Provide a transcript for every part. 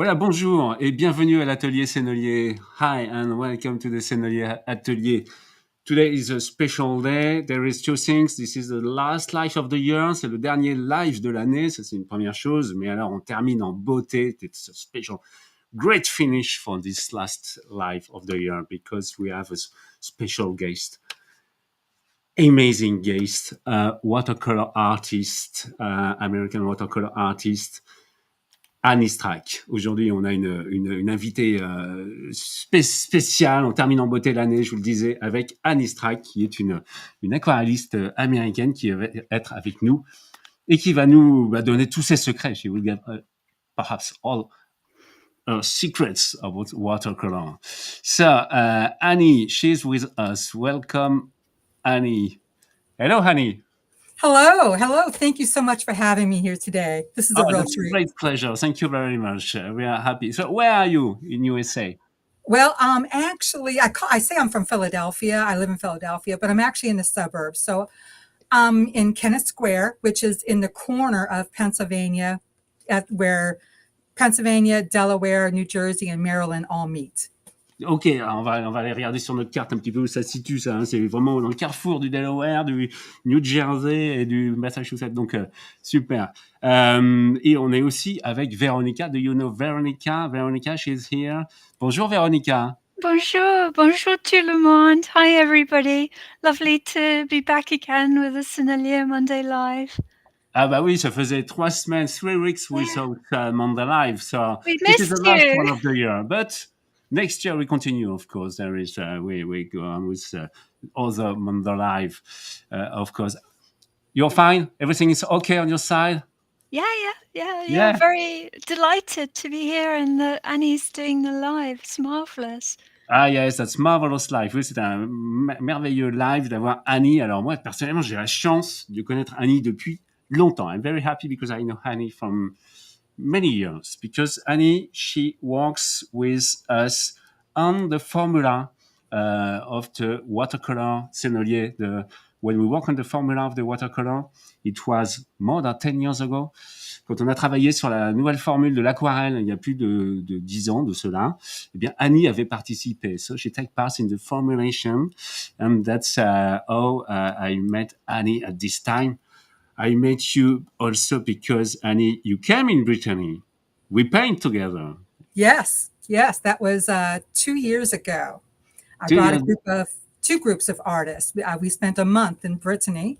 Voilà, bonjour et bienvenue à l'atelier Sennelier. Hi and welcome to the Sennelier Atelier. Today is a special day. There is two things. This is the last live of the year. C'est le dernier live de l'année. Ça, c'est une première chose. Mais alors, on termine en beauté. It's a special, great finish for this last live of the year because we have a special guest. Amazing guest, watercolor artist, American watercolor artist, Annie Strack. Aujourd'hui, on a une invitée spéciale. On termine en beauté l'année, je vous le disais, avec Annie Strack, qui est une aquarelliste américaine qui va être avec nous et qui va nous donner tous ses secrets. She will give perhaps all secrets about watercolor. So, Annie, she's with us. Welcome, Annie. Hello, Annie. Hello. Thank you so much for having me here today. This is a real treat. Great pleasure. Thank you very much. We are happy. So, where are you in USA? Well, actually, I say I'm from Philadelphia. I live in Philadelphia, but I'm actually in the suburbs. So I'm in Kennett Square, which is in the corner of Pennsylvania, where Pennsylvania, Delaware, New Jersey, and Maryland all meet. Ok, alors on va aller regarder sur notre carte un petit peu où ça se situe, ça. Hein. C'est vraiment dans le carrefour du Delaware, du New Jersey et du Massachusetts. Donc, super. Et on est aussi avec Véronica. Do you know Veronica? Veronica, she's here. Bonjour, Véronica. Bonjour tout le monde. Hi, everybody. Lovely to be back again with the Sennelier Monday Live. Ah bah oui, ça faisait 3 semaines, 3 weeks without Monday Live. So we this is missed the last you. one of the year. But next year we continue, of course. There is we go on with other Monday Live, of course. You're fine? Everything is okay on your side? Yeah. Very delighted to be here and that Annie's doing the live. It's marvelous. Ah yes, that's marvelous live. Oui, c'est un merveilleux live d'avoir Annie. Alors moi, personnellement, j'ai la chance de connaître Annie depuis longtemps. I'm very happy because I know Annie from many years. Because Annie, she works with us on the formula of the watercolor Sennelier. When we work on the formula of the watercolor, it was more than 10 years ago. Quand on a travaillé sur la nouvelle formule de l'aquarelle, il y a plus de 10 ans de cela, eh bien, Annie avait participé. So she took part in the formulation. And that's how I met Annie at this time. I met you also because, Annie, you came in Brittany. We paint together. Yes. That was 2 years ago. I brought two groups of artists. We spent a month in Brittany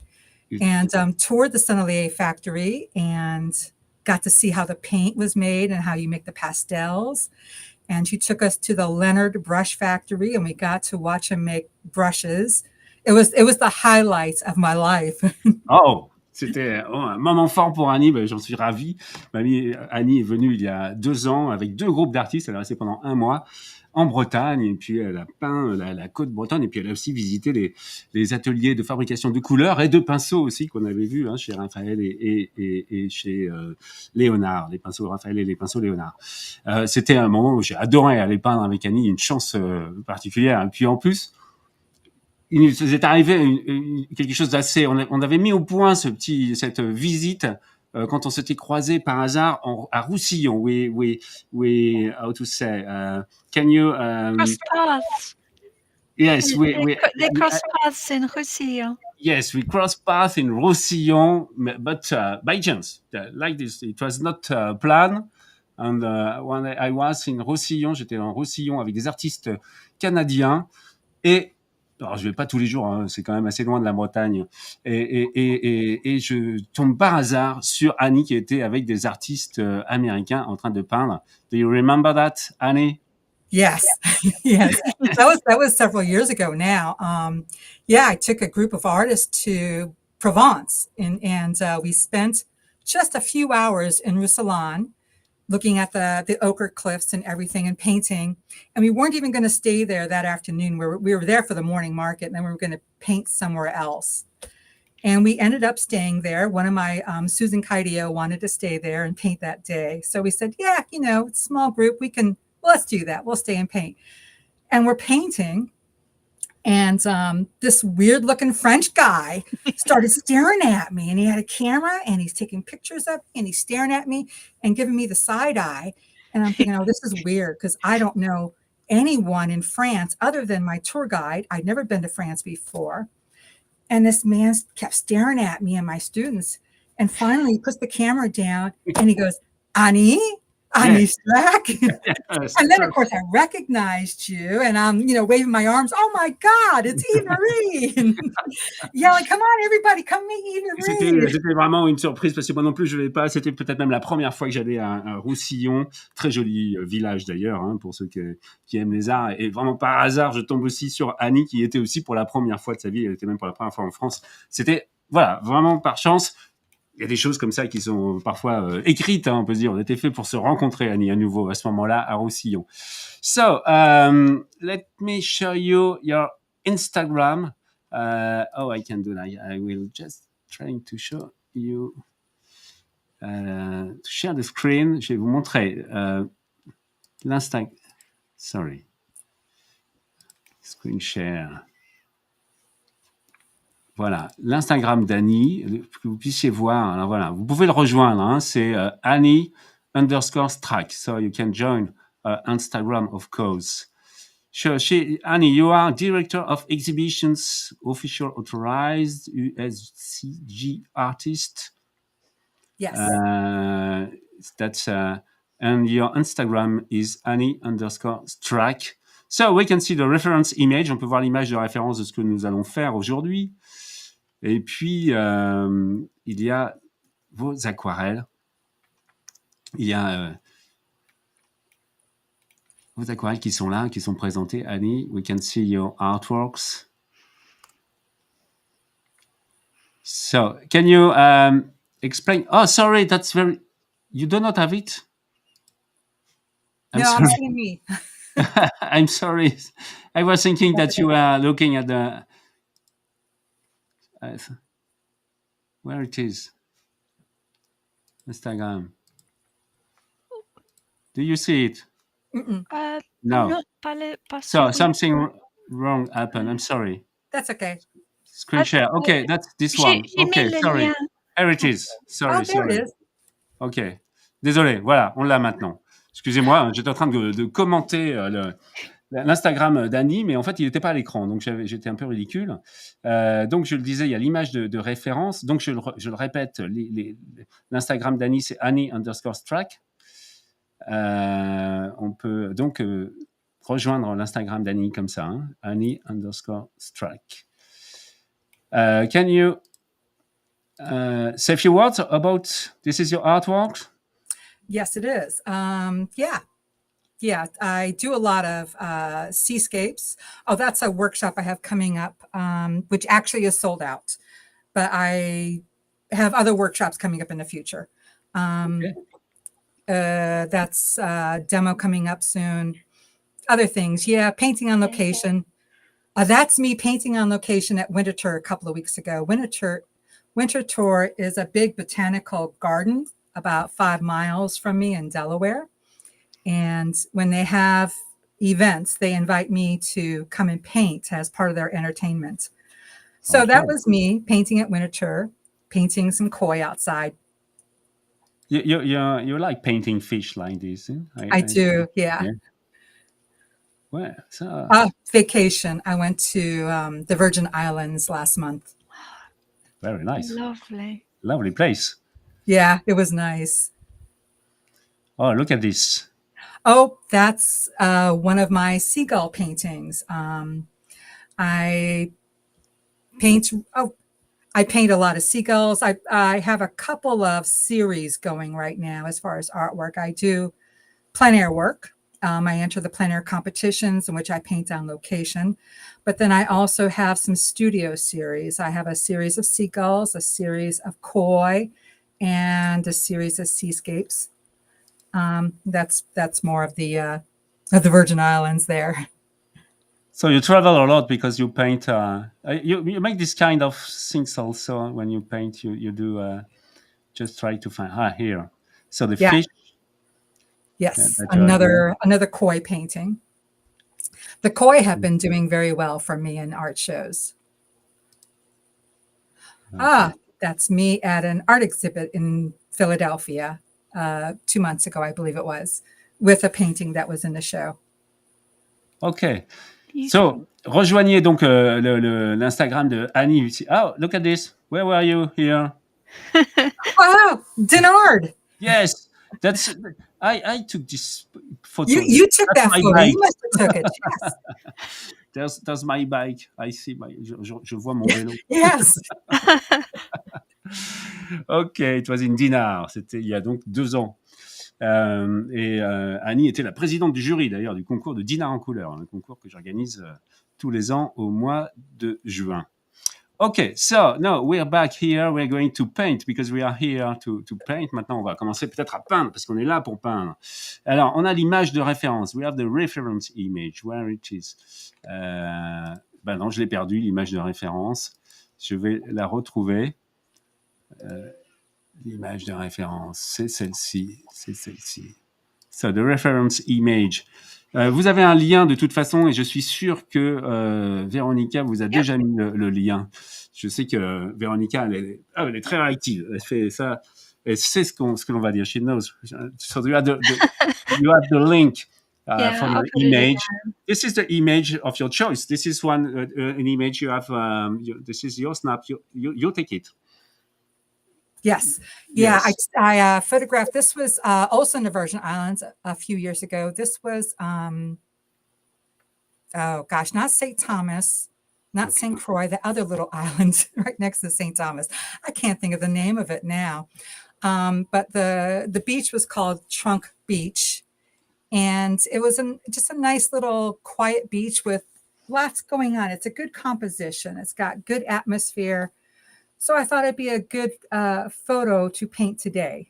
and toured the Sennelier factory and got to see how the paint was made and how you make the pastels. And she took us to the Leonard Brush Factory and we got to watch him make brushes. It was the highlight of my life. Oh! C'était un moment fort pour Annie, j'en suis ravi. Annie est venue il y a 2 ans avec 2 groupes d'artistes, elle est restée pendant 1 mois en Bretagne, et puis elle a peint la côte bretonne, et puis elle a aussi visité les ateliers de fabrication de couleurs et de pinceaux aussi qu'on avait vus chez Raphaël et chez Léonard, les pinceaux Raphaël et les pinceaux Léonard. C'était un moment où j'ai adoré aller peindre avec Annie, une chance particulière. Et puis en plus, il nous est arrivé quelque chose d'assez... On avait mis au point cette visite quand on s'était croisés par hasard à Roussillon. How to say? Can you... Cross paths. Yes, they cross paths in Roussillon. Yes, we crossed paths in Roussillon, but by chance, like this. It was not planned. And when I was in Roussillon, j'étais en Roussillon avec des artistes canadiens et... Alors, je vais pas tous les jours, hein, c'est quand même assez loin de la Bretagne. Et je tombe par hasard sur Annie qui était avec des artistes américains en train de peindre. Do you remember that, Annie? Yes. That was several years ago now. I took a group of artists to Provence and we spent just a few hours in Roussillon looking at the ochre cliffs and everything and painting. And we weren't even going to stay there that afternoon. We were there for the morning market and then we were going to paint somewhere else. And we ended up staying there. One of my, Susan Caideo wanted to stay there and paint that day. So we said, it's a small group. Let's do that. We'll stay and paint. And we're painting. And this weird looking French guy started staring at me and he had a camera and he's taking pictures of me and he's staring at me and giving me the side eye. And I'm thinking, oh, this is weird because I don't know anyone in France other than my tour guide. I'd never been to France before. And this man kept staring at me and my students. And finally, he puts the camera down and he goes, Annie Strack. Yes. And then, of course, I recognized you and I'm, waving my arms. Oh my God, it's Eve Marie. Yelling, come on, everybody, come meet Eve Marie. C'était vraiment une surprise parce que moi non plus, je ne l'ai pas. C'était peut-être même la première fois que j'allais à Roussillon. Très joli village d'ailleurs, hein, pour ceux qui aiment les arts. Et vraiment par hasard, je tombe aussi sur Annie qui était aussi pour la première fois de sa vie. Elle était même pour la première fois en France. C'était, voilà, vraiment par chance. Il y a des choses comme ça qui sont parfois écrites, hein, on peut se dire. On était fait pour se rencontrer, Annie, à nouveau, à ce moment-là, à Roussillon. So, let me show you your Instagram. I can do that. I will just trying to show you, to share the screen. Je vais vous montrer l'Instagram. Sorry. Screen share. Voilà, l'Instagram d'Annie, que vous puissiez voir. Alors voilà, vous pouvez le rejoindre. Hein, c'est Annie_Strack. So you can join Instagram, of course. Sure, Annie, you are Director of Exhibitions, Official Authorized USCG Artist. Yes. That's and your Instagram is Annie_Strack. So we can see the reference image. On peut voir l'image de référence de ce que nous allons faire aujourd'hui. Et puis, il y a vos aquarelles. Il y a vos aquarelles qui sont là, qui sont présentées. Annie, we can see your artworks. So, can you explain? Oh, sorry, that's very... You do not have it? I'm seeing me. I'm sorry. I was thinking that you were looking at the... where it is? Instagram. Do you see it? No. So something wrong happened. I'm sorry. That's okay. Screen share. Okay, that's this one. Okay, sorry. There it is. Sorry. It is. Ok. Désolé. Voilà, on l'a maintenant. Excusez-moi, j'étais en train de commenter l'Instagram d'Annie, mais en fait, il n'était pas à l'écran, donc j'étais un peu ridicule. Donc, je le disais, il y a l'image de référence. Donc, je le répète, l'Instagram d'Annie, c'est Annie_Strack. On peut donc rejoindre l'Instagram d'Annie comme ça, hein, Annie_Strack. Can you say a few words about this is your artwork? Yes, it is. Yeah, I do a lot of seascapes. Oh, that's a workshop I have coming up, which actually is sold out. But I have other workshops coming up in the future. Okay. That's a demo coming up soon. Other things, yeah, painting on location. That's me painting on location at Winter Tour a couple of weeks ago. Winter Tour is a big botanical garden about 5 miles from me in Delaware. And when they have events, they invite me to come and paint as part of their entertainment. So that was me painting at Winter Tour, painting some koi outside. You like painting fish like this? Eh? I do, yeah. Where? So... vacation. I went to the Virgin Islands last month. Very nice. Lovely place. Yeah, it was nice. Oh, look at this. Oh, that's one of my seagull paintings. I paint a lot of seagulls. I have a couple of series going right now as far as artwork. I do plein air work. I enter the plein air competitions in which I paint on location. But then I also have some studio series. I have a series of seagulls, a series of koi, and a series of seascapes. That's more of the Virgin Islands there. So you travel a lot because you paint. You make this kind of things also when you paint. You do just try to find here. So the fish. Yes, another koi painting. The koi have been doing very well for me in art shows. Okay. That's me at an art exhibit in Philadelphia 2 months ago, I believe it was. with a painting that was in the show. OK. So, rejoignez donc l'Instagram de Annie. Oh, look at this. Where were you here? Wow, Denard. Yes, that's. I took this photo. You took That's that my photo. bike. You must have took it. Yes. That's my bike. I see je vois mon vélo. Yes. OK, it was in Dinard. C'était il y a donc 2 ans. Annie était la présidente du jury d'ailleurs du concours de Dinard en couleur, un concours que j'organise tous les ans au mois de juin. Okay, so now we're back here. We're going to paint because we are here to paint. Maintenant, on va commencer peut-être à peindre parce qu'on est là pour peindre. Alors, on a l'image de référence. We have the reference image. Where it is? Ben non, je l'ai perdu, l'image de référence. Je vais la retrouver. L'image de référence, c'est celle-ci. C'est celle-ci. So, the reference image. Vous avez un lien de toute façon et je suis sûr que Véronica vous a déjà mis le lien. Je sais que Véronica, elle est très réactive. Elle fait ça. Elle sait ce que l'on va dire. She knows. So you have the link from the image. This is the image of your choice. This is an image you have. This is your snap. You take it. Yes. Yeah, Yes. I photographed, this was also in the Virgin Islands a few years ago. This was, not St. Thomas, not St. Croix, the other little island right next to St. Thomas. I can't think of the name of it now. But the beach was called Trunk Beach. And it was just a nice little quiet beach with lots going on. It's a good composition. It's got good atmosphere. So I thought it'd be a good photo to paint today.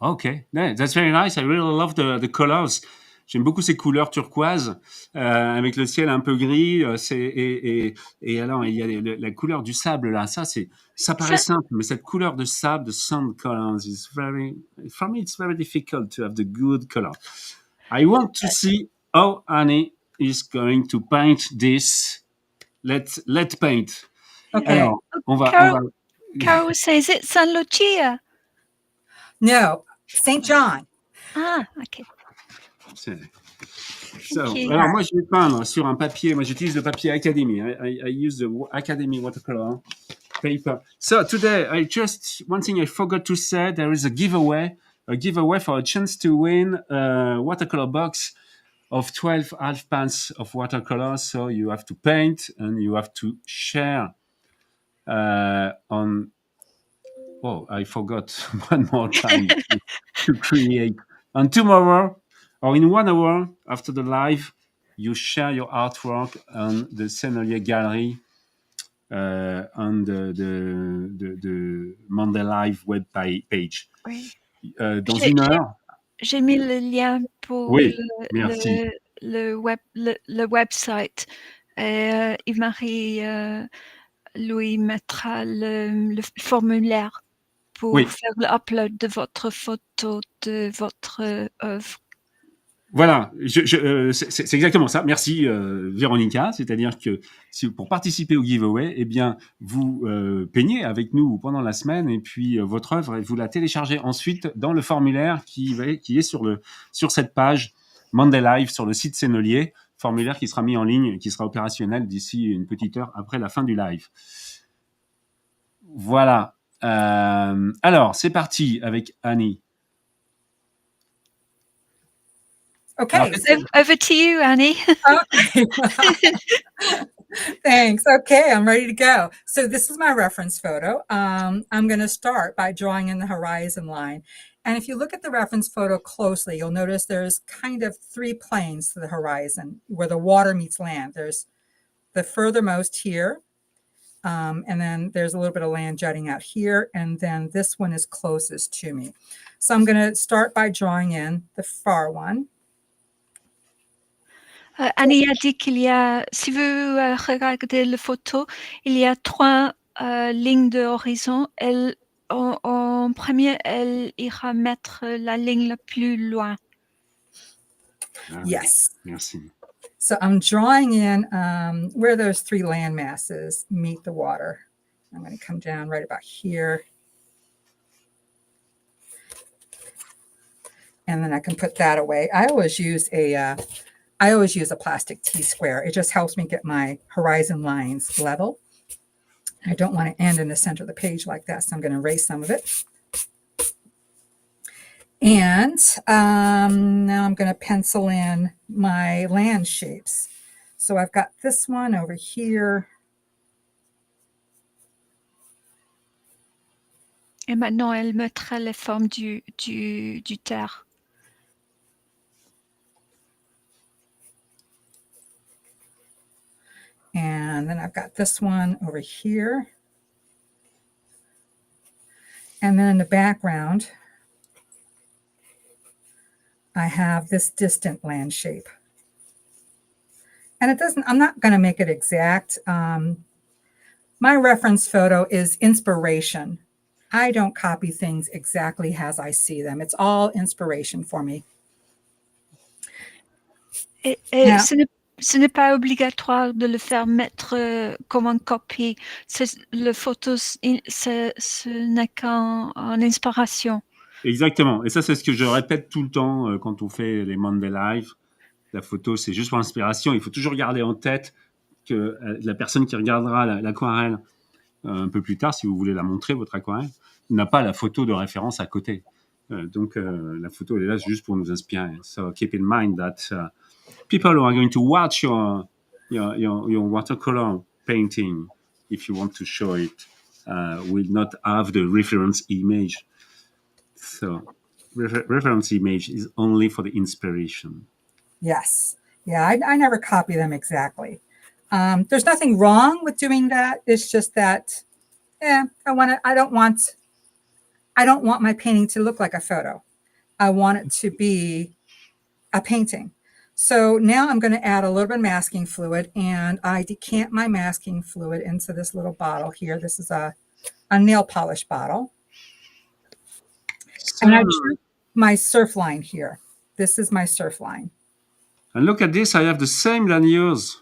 Okay, yeah, that's very nice. I really love the colors. J'aime beaucoup ces couleurs turquoises avec le ciel un peu gris. Et alors il y a la couleur du sable là. Ça paraît simple, mais cette couleur de sable, the sand colors, is very. For me, it's very difficult to have the good color. I want to see how Annie is going to paint this. Let's paint. Okay. Alors, on va. Carol says it's San Lucia. No, St. John. Ah, okay. Alors moi je vais peindre sur un papier. Moi j'utilise le papier Academy. I use the Academy watercolor paper. So today one thing I forgot to say, there is a giveaway for a chance to win a watercolor box of 12 half pans of watercolor. So you have to paint and you have to share on. Oh, I forgot one more time to create. And tomorrow, or in 1 hour after the live, you share your artwork on the Sennelier Gallery on the Monday Live web page. Oui. Dans 1 heure. J'ai mis le lien pour le website. Yves-Marie Louis mettra le formulaire pour faire l'upload de votre photo, de votre œuvre. Voilà, c'est exactement ça. Merci Véronica. C'est-à-dire que pour participer au giveaway, eh bien vous peignez avec nous pendant la semaine et puis votre œuvre, vous la téléchargez ensuite dans le formulaire qui est sur cette page Monday Live sur le site Sennelier. Formulaire qui sera mis en ligne, qui sera opérationnel d'ici une petite heure après la fin du live. Voilà. Alors, c'est parti avec Annie. Okay. Over to you, Annie. Okay. Thanks. Okay, I'm ready to go. So this is my reference photo. I'm going to start by drawing in the horizon line. And if you look at the reference photo closely, you'll notice there's kind of 3 planes to the horizon where the water meets land. There's the furthermost here, and then there's a little bit of land jutting out here, and then this one is closest to me. So I'm going to start by drawing in the far one. Annie a dit qu'il y a, si vous regardez la photo, il y a 3 lignes de horizon. En premier, elle ira mettre la ligne la plus loin. Yes. Merci. So I'm drawing in where those 3 land masses meet the water. I'm going to come down right about here. and then I can put that away. I always use a plastic T-square. It just helps me get my horizon lines level. I don't want to end in the center of the page like that, so I'm going to erase some of it. And now I'm going to pencil in my land shapes. So I've got this one over here. Et maintenant, elle mettra les formes du terre. And then I've got this one over here. And then in the background, I have this distant land shape. And it doesn't, I'm not going to make it exact. My reference photo is inspiration. I don't copy things exactly as I see them. It's all inspiration for me. Et Yeah. ce n'est pas obligatoire de le faire mettre comme un copie. Le photo, ce n'est qu'en inspiration. Exactement. Et ça, c'est ce que je répète tout le temps quand on fait les Monday Live. La photo, c'est juste pour l'inspiration. Il faut toujours garder en tête que la personne qui regardera l'aquarelle un peu plus tard, si vous voulez la montrer, votre aquarelle, n'a pas la photo de référence à côté. Donc, la photo, elle est là juste pour nous inspirer. So, keep in mind that people who are going to watch your watercolor painting, if you want to show it, will not have the reference image. So, reference image is only for the inspiration. Yes. Yeah, I never copy them exactly. There's nothing wrong with doing that. It's just that, I don't want my painting to look like a photo. I want it to be a painting. So now I'm going to add a little bit of masking fluid, and I decant my masking fluid into this little bottle here. This is a nail polish bottle. And I drew my surf line here. This is my surf line. And look at this, I have the same than yours.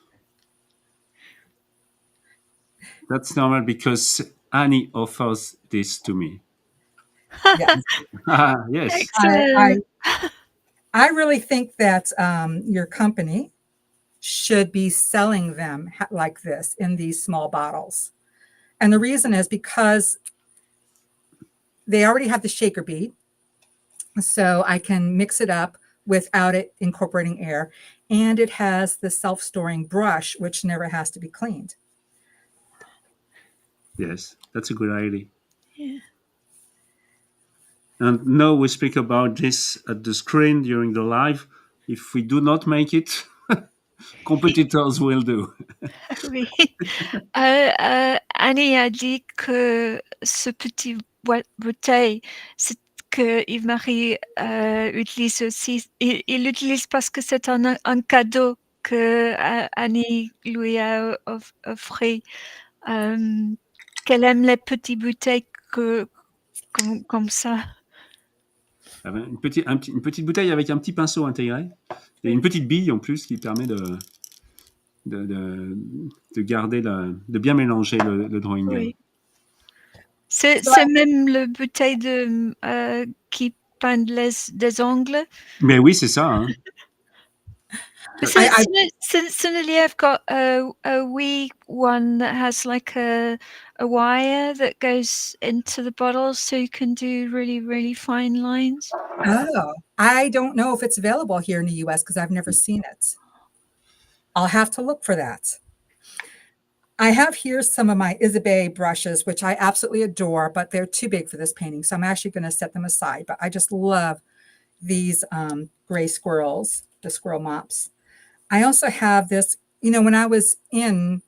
That's normal because Annie offers this to me. Yes. Yes. I really think that your company should be selling them like this in these small bottles. And the reason is because they already have the shaker bead. So I can mix it up without it incorporating air. And it has the self-storing brush, which never has to be cleaned. Yes, that's a good idea. Yeah. And now we speak about this at the screen during the live. If we do not make it, competitors will do. Oui. Annie a dit que ce petit bouteille, c'est que Yves-Marie utilise aussi. Il l'utilise parce que c'est un cadeau que Annie lui a offert. Qu'elle aime les petites bouteilles comme ça. Une petite bouteille avec un petit pinceau intégré et une petite bille en plus qui permet de garder de bien mélanger le drawing. Oui. C'est même le bouteille qui peint des ongles. Mais oui, c'est ça. Hein. Suddenly I've got a wee one that has like a wire that goes into the bottle so you can do really, really fine lines. Oh, I don't know if it's available here in the US because I've never seen it. I'll have to look for that. I have here some of my Isabey brushes, which I absolutely adore, but they're too big for this painting. So I'm actually going to set them aside. But I just love these gray squirrels, the squirrel mops. I also have this, when I was in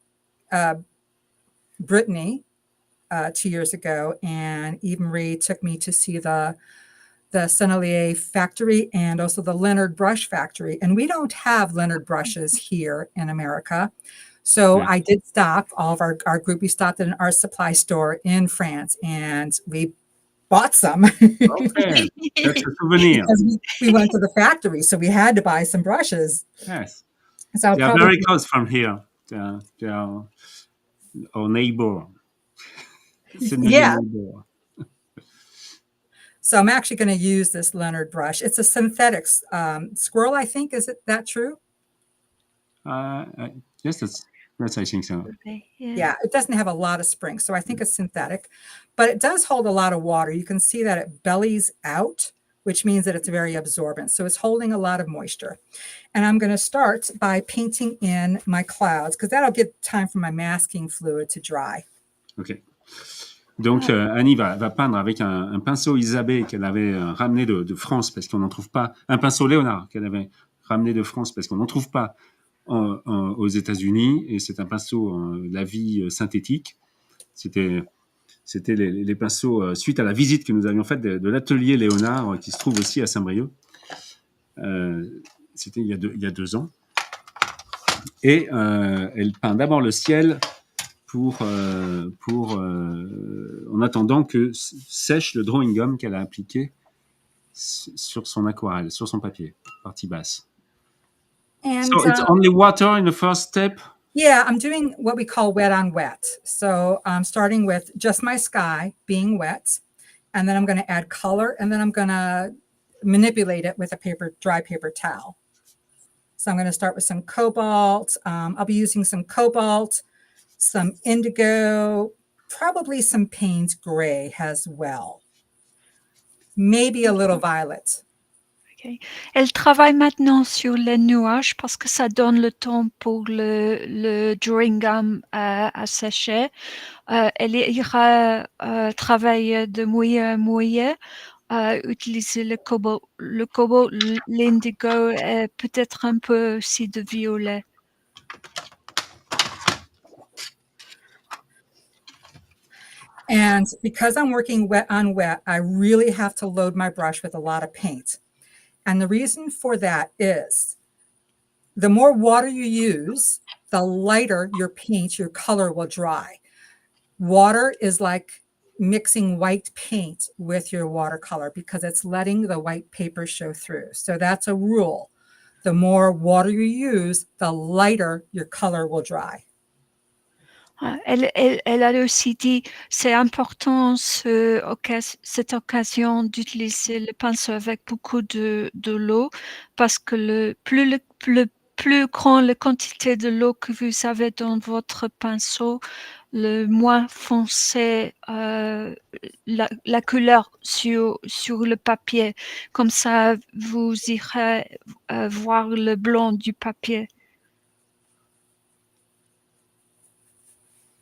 Brittany 2 years ago, and Yves-Marie took me to see the Sennelier factory and also the Leonard brush factory. And we don't have Leonard brushes here in America. So I did stop, all of our group, we stopped at an art supply store in France, and we bought some. Okay, that's a souvenir. Because we went to the factory, so we had to buy some brushes. Yes. So they are very close from here. They are our neighbor. Yeah. Neighbor. So I'm actually going to use this Leonard brush. It's a synthetic squirrel, I think. Is it that true? Yes, that's I think so. Okay, Yeah, it doesn't have a lot of springs, so I think it's synthetic, but it does hold a lot of water. You can see that it bellies out, which means that it's very absorbent. So it's holding a lot of moisture. And I'm going to start by painting in my clouds because that'll give time for my masking fluid to dry. Ok. Donc, Annie va peindre avec un pinceau Isabey qu'elle avait ramené de France parce qu'on n'en trouve pas. Un pinceau Léonard qu'elle avait ramené de France parce qu'on n'en trouve pas aux États-Unis. Et c'est un pinceau La Vie synthétique. C'était les pinceaux suite à la visite que nous avions faite de l'atelier Léonard qui se trouve aussi à Saint-Brieuc. C'était il y a 2 ans. Et elle peint d'abord le ciel en attendant que sèche le drawing gum qu'elle a appliqué sur son aquarelle, sur son papier, partie basse. And, so it's only water in the first step? Yeah, I'm doing what we call wet on wet. So I'm starting with just my sky being wet, and then I'm going to add color, and then I'm going to manipulate it with a dry paper towel. So I'm going to start with some cobalt. I'll be using some cobalt, some indigo, probably some Payne's gray as well. Maybe a little violet. Okay. Elle travaille maintenant sur les nuages parce que ça donne le temps pour le drawing gum à sécher. Elle ira travailler de mouiller à mouiller, utiliser le cobalt, l'indigo et peut-être un peu aussi de violet. And because I'm working wet on wet, I really have to load my brush with a lot of paint. And the reason for that is the more water you use, the lighter your paint, your color will dry. Water is like mixing white paint with your watercolor because it's letting the white paper show through. So that's a rule. The more water you use, the lighter your color will dry. Elle a aussi dit c'est important cette occasion d'utiliser le pinceau avec beaucoup de l'eau parce que plus grand la quantité de l'eau que vous avez dans votre pinceau, le moins foncé la couleur sur le papier. Comme ça, vous irez voir le blanc du papier.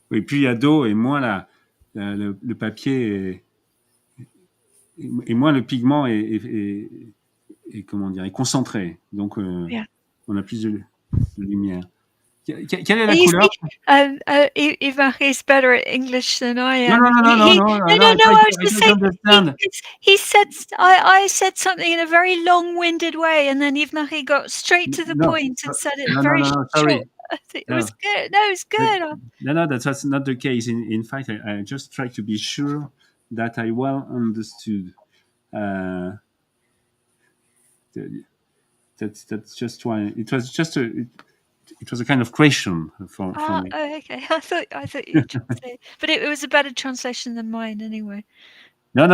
Oui, plus il y a d'eau et moins le papier et moins le pigment est comment dire, est concentré. Donc, Yeah. on a plus de lumière. Quelle est la couleur? Ivan is better at English than I am. No. I was just saying. Understand. He said, I said something in a very long-winded way, and then Yves-Marie got straight to the point and said it very short. Sorry. It was good. No, it was good. No, that's not the case. In fact, I just try to be sure that I well understood. That's just why it was just it was a kind of question for me. Oh, okay. I thought you just say, but it was a better translation than mine anyway. No,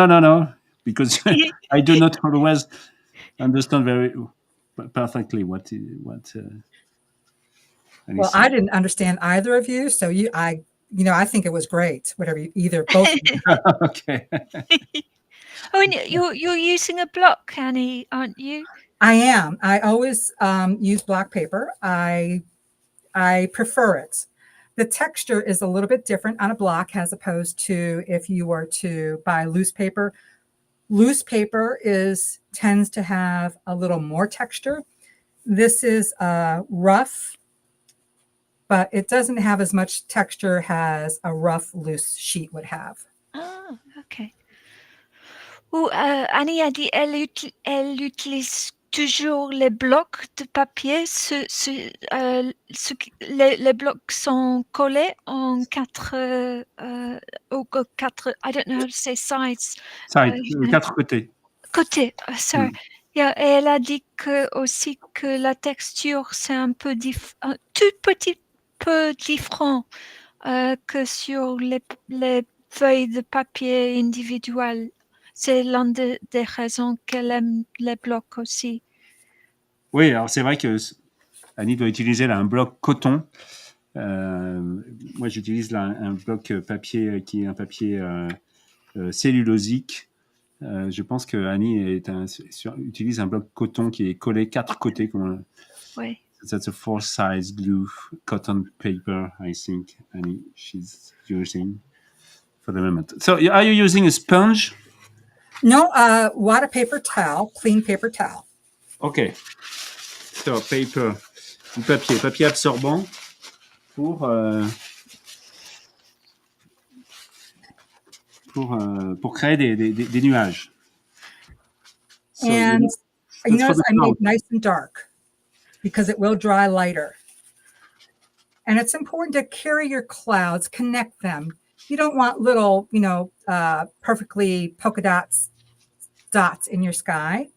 because I do not always understand very perfectly what. Well, I didn't understand either of you, so I think it was great. Whatever both. Okay. Oh, and you're using a block, Annie, aren't you? I am. I always use block paper. I prefer it. The texture is a little bit different on a block as opposed to if you were to buy loose paper. Loose paper tends to have a little more texture. This is rough, but it doesn't have as much texture as a rough, loose sheet would have. Oh, okay. Well, Annie a dit elle utilise toujours les blocs de papier. Les blocs sont collés en quatre, I don't know how to say sides. Quatre côtés. Côtés, sorry. Yeah, et elle a dit aussi que la texture, c'est un peu un tout petit peu différent que sur les feuilles de papier individuelles. c'est l'une des raisons qu'elle aime les blocs aussi. Oui, alors c'est vrai que Annie doit utiliser là un bloc coton. Moi, j'utilise là un bloc papier qui est un papier cellulosique. Je pense que Annie utilise un bloc coton qui est collé 4 côtés. Oui. That's a 4-size glue cotton paper, I think, Annie, she's using for the moment. So, are you using a sponge? No, water paper towel, clean paper towel. Okay. So, paper, du papier absorbant pour créer des nuages. So, And you notice I cloud. made nice and dark because it will dry lighter. And it's important to carry your clouds, connect them. You don't want little, perfectly polka dots in your sky.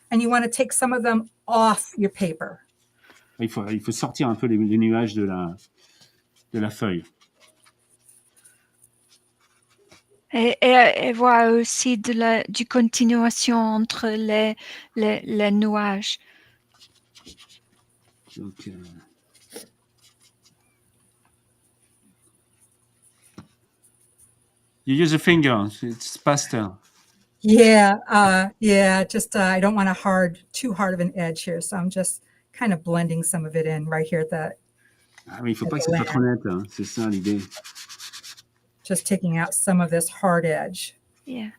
And you want to take some of them off your paper. Il faut sortir un peu les nuages de la feuille. Et voir aussi du continuation entre les nuages. Donc, you use a finger, it's faster. Yeah, just I don't want too hard of an edge here, so I'm just kind of blending some of it in right here at the. Ah oui, il faut pas que ça soit trop net, hein. C'est ça l'idée. Just taking out some of this hard edge. Yeah.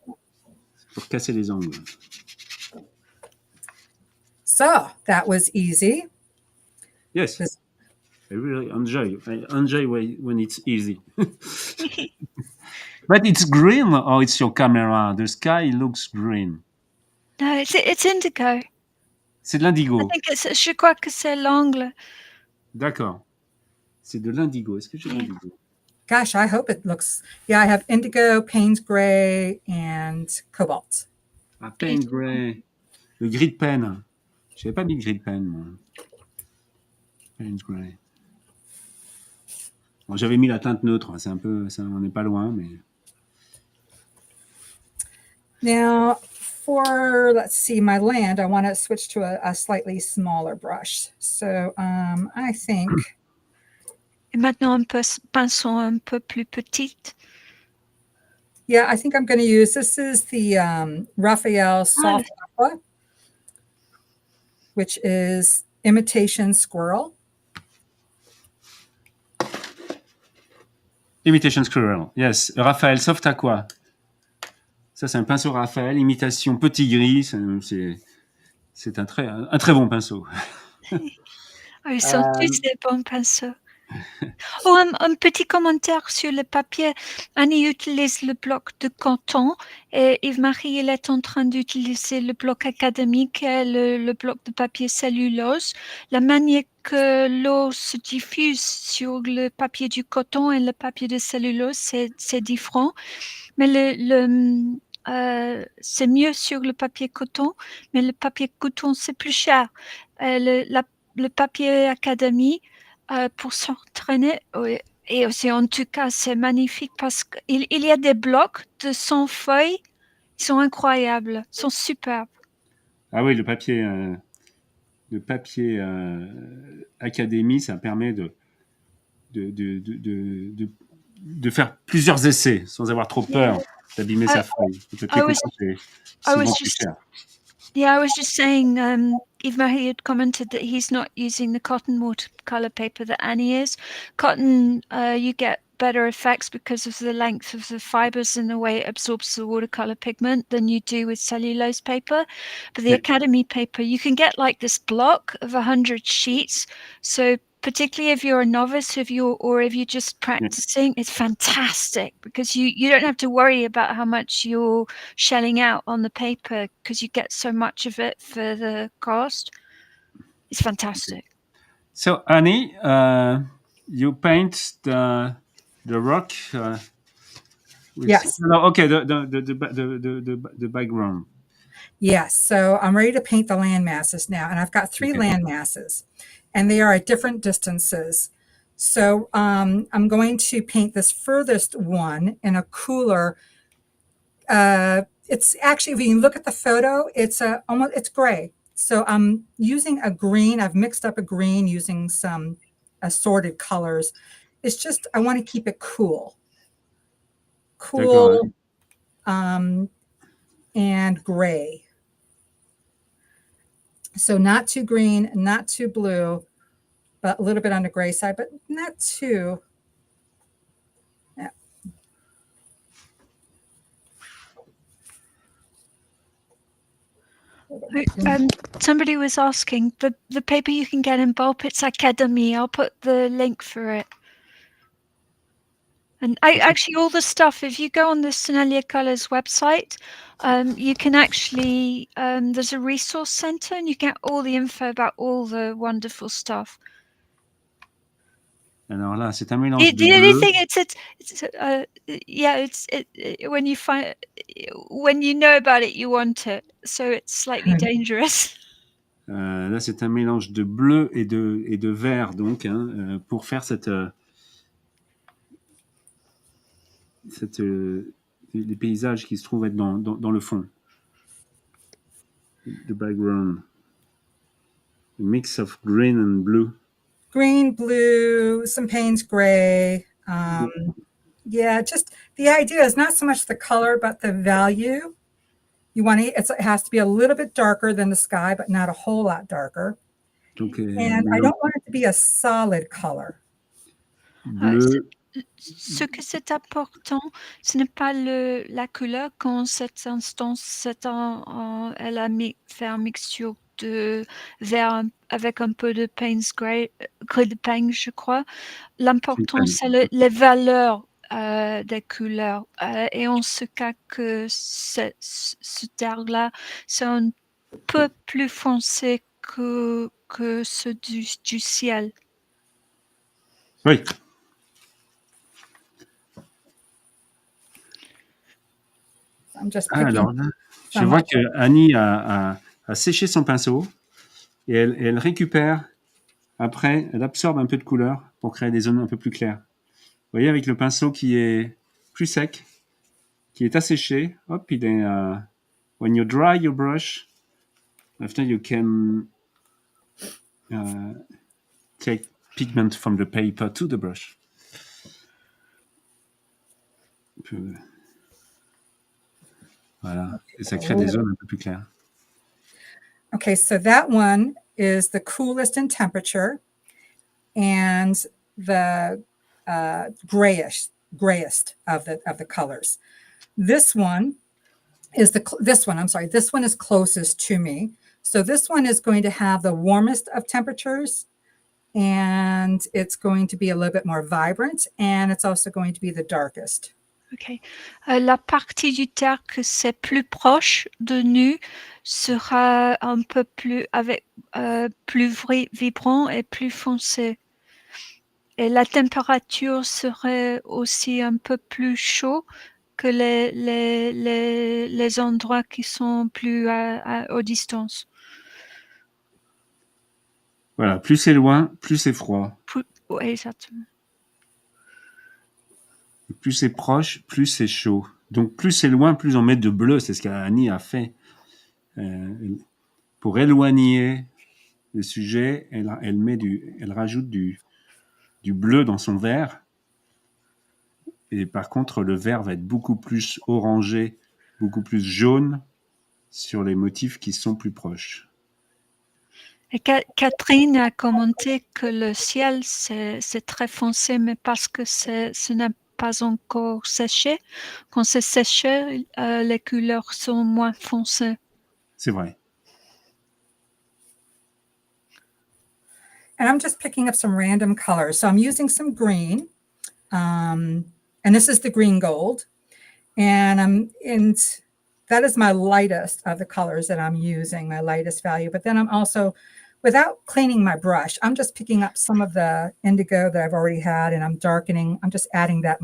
Pour casser les angles. So that was easy. Yes. I really enjoy. When it's easy. But it's green, or it's your camera? The sky looks green. No, it's indigo. C'est de l'indigo. Je crois que c'est l'angle. D'accord. C'est de l'indigo. Est-ce que j'ai de l'indigo? Gosh, I hope it looks. Yeah, I have indigo, Payne's gray, and cobalt. Ah, Payne's gray. Le gris de peine. Je n'avais pas mis le gris de peine, moi. Payne's gray. Bon, j'avais mis la teinte neutre. C'est un peu, on n'est pas loin, mais. Now, let's see, my land, I want to switch to a slightly smaller brush. So I think. Et maintenant, un pinceau un peu plus petit. Yeah, I think I'm going to use, this is the Raphael Soft Aqua, which is Imitation Squirrel. Imitation Squirrel, yes. Raphael Soft Aqua. Ça, c'est un pinceau Raphael, imitation petit gris. C'est un très bon pinceau. Ils sont tous des bons pinceaux. Un petit commentaire sur le papier. Annie utilise le bloc de coton et Yves-Marie, il est en train d'utiliser le bloc académique et le bloc de papier cellulose. La manière que l'eau se diffuse sur le papier du coton et le papier de cellulose, c'est différent. Mais c'est mieux sur le papier coton, mais le papier coton, c'est plus cher. Le papier académique, pour s'entraîner, et aussi en tout cas, c'est magnifique parce qu'il y a des blocs de 100 feuilles, ils sont incroyables, ils sont superbes. Ah oui, le papier académie, ça permet de faire plusieurs essais sans avoir trop peur d'abîmer sa feuille. Le papier coton, c'est souvent plus cher. Yeah, I was just saying, Yves-Marie had commented that he's not using the cotton watercolor paper that Annie is. Cotton, you get better effects because of the length of the fibers and the way it absorbs the watercolor pigment than you do with cellulose paper. But the Academy paper, you can get like this block of 100 sheets. So particularly if you're a novice, if you're just practicing, it's fantastic because you don't have to worry about how much you're shelling out on the paper because you get so much of it for the cost. It's fantastic. So Annie, you paint the rock. Yes. No, okay. The background. Yes. So I'm ready to paint the land masses now, and I've got 3 land masses. And they are at different distances. So I'm going to paint this furthest one in a cooler it's actually, if you look at the photo, it's it's gray. So I'm using a green. I've mixed up a green using some assorted colors. It's just, I want to keep it cool. Cool, and gray. So not too green, not too blue, but a little bit on the gray side, but not too. Yeah. Somebody was asking, the paper you can get in Ballpits Academy, I'll put the link for it. And actually, all the stuff, if you go on the Sennelier Colors website, you can actually, there's a resource center and you get all the info about all the wonderful stuff. Alors là, c'est un mélange de The bleu. only thing when you know about it, you want it. So it's slightly dangerous. Là, c'est un mélange de bleu et de vert, donc, pour faire les paysages qui se trouvent être dans le fond. The background. A mix of green and blue. Green, blue, some Payne's gray. Yeah, just the idea is not so much the color, but the value. You want to, it has to be a little bit darker than the sky, but not a whole lot darker. Donc, And I don't want it to be a solid color. Bleu. Ce que c'est important, ce n'est pas la couleur. Qu'en cette instance, elle a fait une mixture de vert avec un peu de Payne's gris de Payne, je crois. L'important, c'est les valeurs des couleurs. Et en ce cas que ce terre-là, c'est un peu plus foncé que ceux du ciel. Oui. Alors là, je vois que Annie a séché son pinceau et elle récupère, après, elle absorbe un peu de couleur pour créer des zones un peu plus claires. Vous voyez, avec le pinceau qui est plus sec, qui est asséché, hop, il est... when you dry your brush, after you can take pigment from the paper to the brush. Voilà, et ça crée des zones un peu plus claires. Okay, so that one is the coolest in temperature and the grayest of the colors. This one is this one is closest to me. So this one is going to have the warmest of temperatures, and it's going to be a little bit more vibrant, and it's also going to be the darkest. Ok. La partie du terre que c'est plus proche de nous sera un peu plus plus vibrant et plus foncé. Et la température serait aussi un peu plus chaud que les endroits qui sont plus aux distances. Voilà, plus c'est loin, plus c'est froid. Oui, exactement. Plus c'est proche, plus c'est chaud. Donc plus c'est loin, plus on met de bleu. C'est ce qu'Annie a fait. Pour éloigner le sujet, elle rajoute du bleu dans son vert. Et par contre, le vert va être beaucoup plus orangé, beaucoup plus jaune sur les motifs qui sont plus proches. Et Catherine a commenté que le ciel, c'est très foncé, mais parce que ce n'est pas encore séché. Quand c'est séché, les couleurs sont moins foncées. C'est vrai. And I'm just picking up some random colors. So I'm using some green, and this is the green gold. And that is my lightest of the colors that I'm using, my lightest value. But then I'm also, without cleaning my brush, I'm just picking up some of the indigo that I've already had, and I'm darkening. I'm just adding that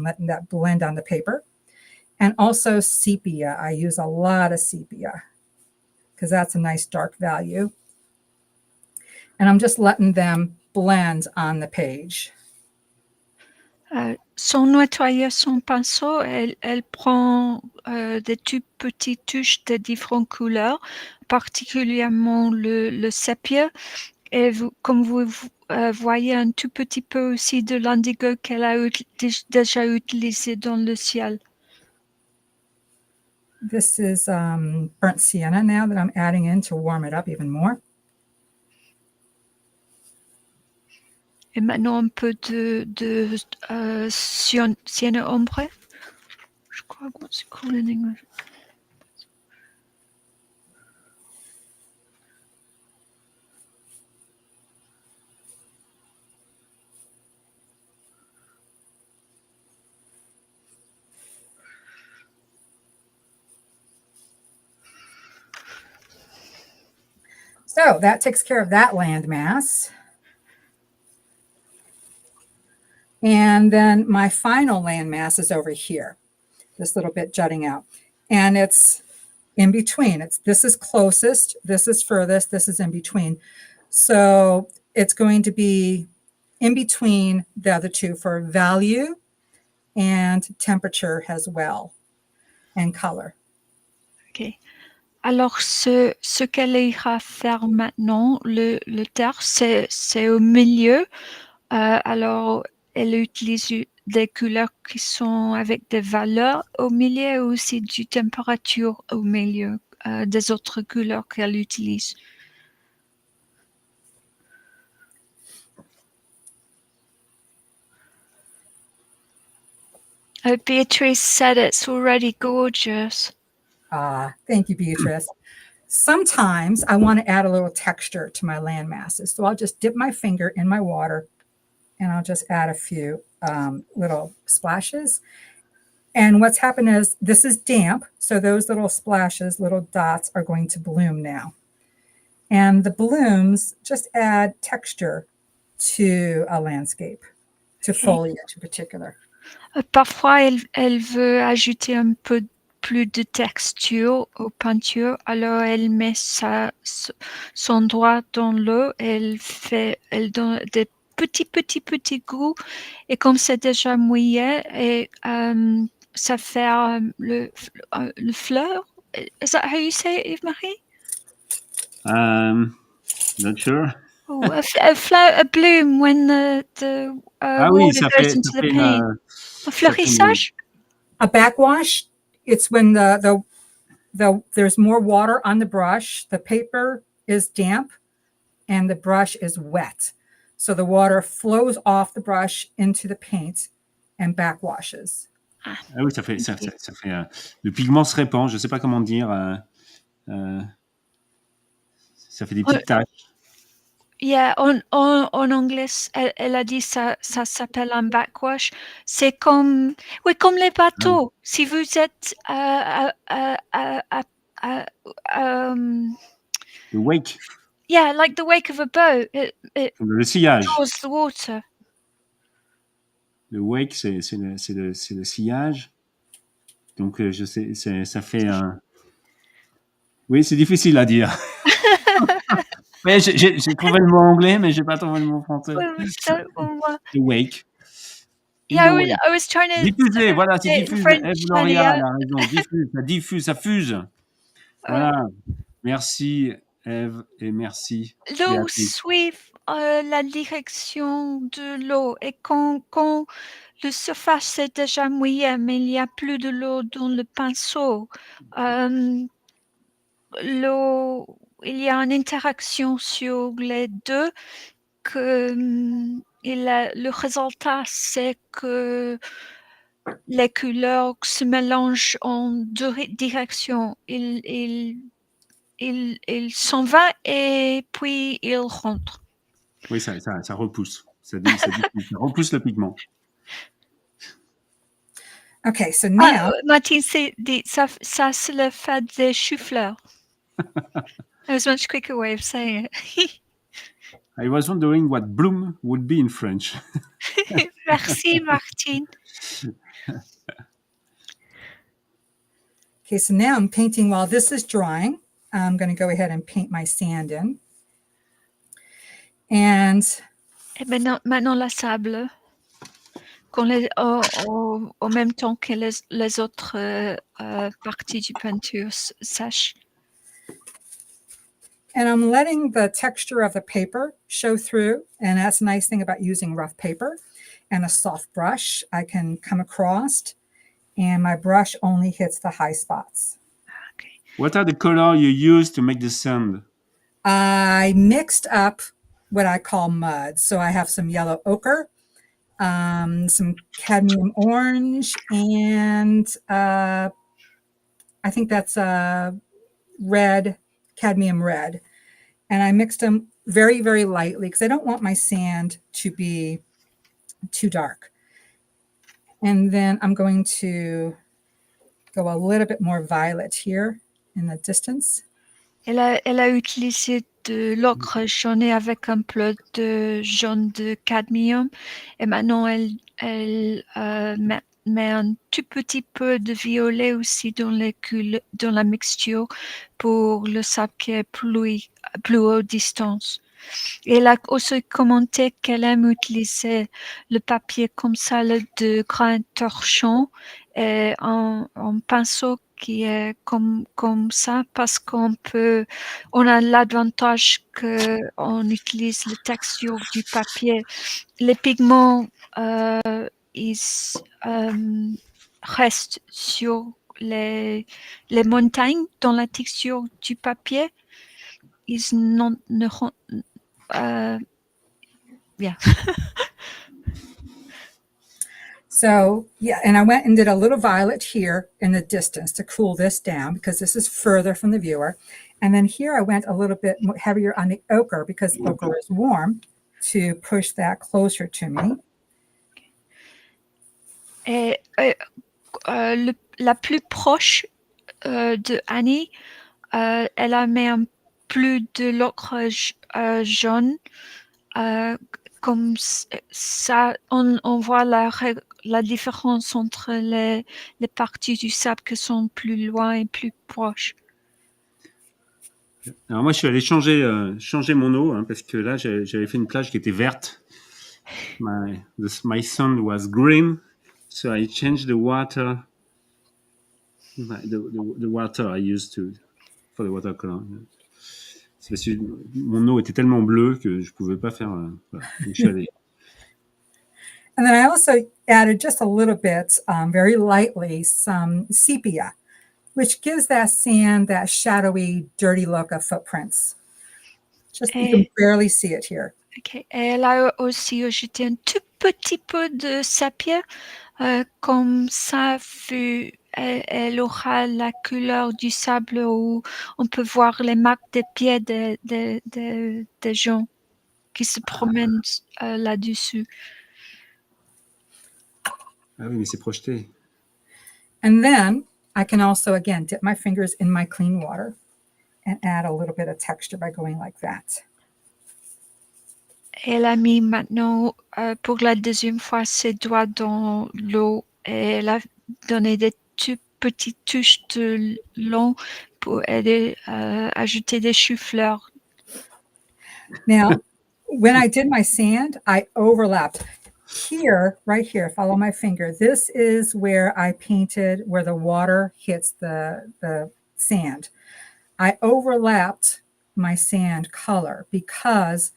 blend on the paper. And also sepia. I use a lot of sepia because that's a nice dark value. And I'm just letting them blend on the page. Sans nettoyer son pinceau, elle prend des toutes petites touches de différentes couleurs, particulièrement le sépia. Et comme vous voyez un tout petit peu aussi de l'indigo qu'elle a déjà utilisé dans le ciel. This is burnt sienna now that I'm adding in to warm it up even more. Et maintenant un peu de sienna ombre. Je crois what's it called in English. So that takes care of that landmass. And then my final landmass is over here, this little bit jutting out. And it's in between. This is closest, this is furthest, this is in between. So it's going to be in between the other two for value and temperature as well, and color. Ok. Alors, ce qu'elle ira faire maintenant, le terre, c'est au milieu. Alors, elle utilise des couleurs qui sont avec des valeurs au milieu et aussi du température au milieu des autres couleurs qu'elle utilise. Beatrice said it's already gorgeous. Thank you, Beatrice. Sometimes I want to add a little texture to my land masses. So I'll just dip my finger in my water and I'll just add a few little splashes. And what's happened is this is damp. So those little splashes, little dots are going to bloom now. And the blooms just add texture to a landscape, to foliage in particular. Parfois, elle veut ajouter un peu plus de texture aux peintures, alors elle met son doigt dans l'eau, elle donne des petits goûts, et comme c'est déjà mouillé, et ça fait le fleur. Is that how you say it, Yves-Marie? Not sure. Oh, a bloom when the water goes into the paint. Un fleurissage? A backwash, it's when there's more water on the brush, the paper is damp, and the brush is wet. So the water flows off the brush into the paint and backwashes. Ah oui, ça fait le pigment se répand, je ne sais pas comment dire. Ça fait des petites taches. Yeah, en anglais, elle a dit ça s'appelle un backwash. C'est comme les bateaux. Si vous êtes le wake. Yeah, like the wake of a boat. Le sillage. Draws the water. Le wake, c'est le sillage. Donc je sais, ça fait un. Oui, c'est difficile à dire. Mais j'ai trouvé le mot anglais, mais j'ai pas trouvé le mot français. The wake. Yeah, I was trying to. Diffuser, voilà, c'est diffuser. Eve Gloria, elle a raison. Diffuse, ça fuse. Voilà. Merci, Eve, et merci. L'eau suit la direction de l'eau, et quand le surface est déjà mouillé, mais il n'y a plus de l'eau dans le pinceau, l'eau, il y a une interaction sur les deux, le résultat, c'est que les couleurs se mélangent en deux directions. Il s'en va et puis il rentre. Oui, ça repousse. Ça repousse le pigment. Okay, so now... Martine, ça c'est le fait des choux-fleurs. That was a much quicker way of saying it. I was wondering what bloom would be in French. Merci, Martine. Okay, so now I'm painting while this is drying. I'm going to go ahead and paint my sand in. And et maintenant la sable. au même temps que les autres parties du peinture sèchent. And I'm letting the texture of the paper show through. And that's a nice thing about using rough paper and a soft brush. I can come across and my brush only hits the high spots. Okay. What are the color you use to make the sand? I mixed up what I call mud. So I have some yellow ochre, some cadmium orange, and I think that's red, cadmium red. And I mixed them very, very lightly because I don't want my sand to be too dark. And then I'm going to go a little bit more violet here in the distance. Elle a utilisé de l'ocre jaune avec un peu de jaune de cadmium et maintenant elle met un tout petit peu de violet aussi dans la mixture pour le sable qui est plus haute distance. Et elle a aussi commenté qu'elle aime utiliser le papier comme ça, de grain torchon, et un pinceau qui est comme ça parce qu'on a l'avantage qu'on utilise la texture du papier. Les pigments, ils restent sur les montagnes dans la texture du papier. Ils yeah. So, yeah, and I went and did a little violet here in the distance to cool this down because this is further from the viewer. And then here I went a little bit heavier on the ochre because ochre is warm to push that closer to me. Et la plus proche de Annie, elle a mis un plus de l'ocre jaune. Comme ça, on voit la différence entre les parties du sable qui sont plus loin et plus proches. Alors moi, je suis allé changer mon eau parce que là, j'avais fait une plage qui était verte. My sand was green, so I changed the water. The water I used for the watercolor. C'est parce que mon eau était tellement bleue que je pouvais pas faire. Voilà. Donc, je suis allé. And then I also added just a little bit, very lightly, some sepia, which gives that sand that shadowy, dirty look of footprints. Just you can barely see it here. Okay. Elle a aussi ajouté un tout petit peu de sépia, comme ça, elle aura la couleur du sable où on peut voir les marques des pieds des gens qui se promènent là-dessus. Ah oui, mais c'est projeté. And then I can also, again, dip my fingers in my clean water and add a little bit of texture by going like that. Elle a mis maintenant, pour la deuxième fois, ses doigts dans l'eau et elle a donné des petites touches de long pour aider à ajouter des choux-fleurs. Now, when I did my sand, I overlapped. Here, right here, follow my finger. This is where I painted where the water hits the sand. I overlapped my sand color because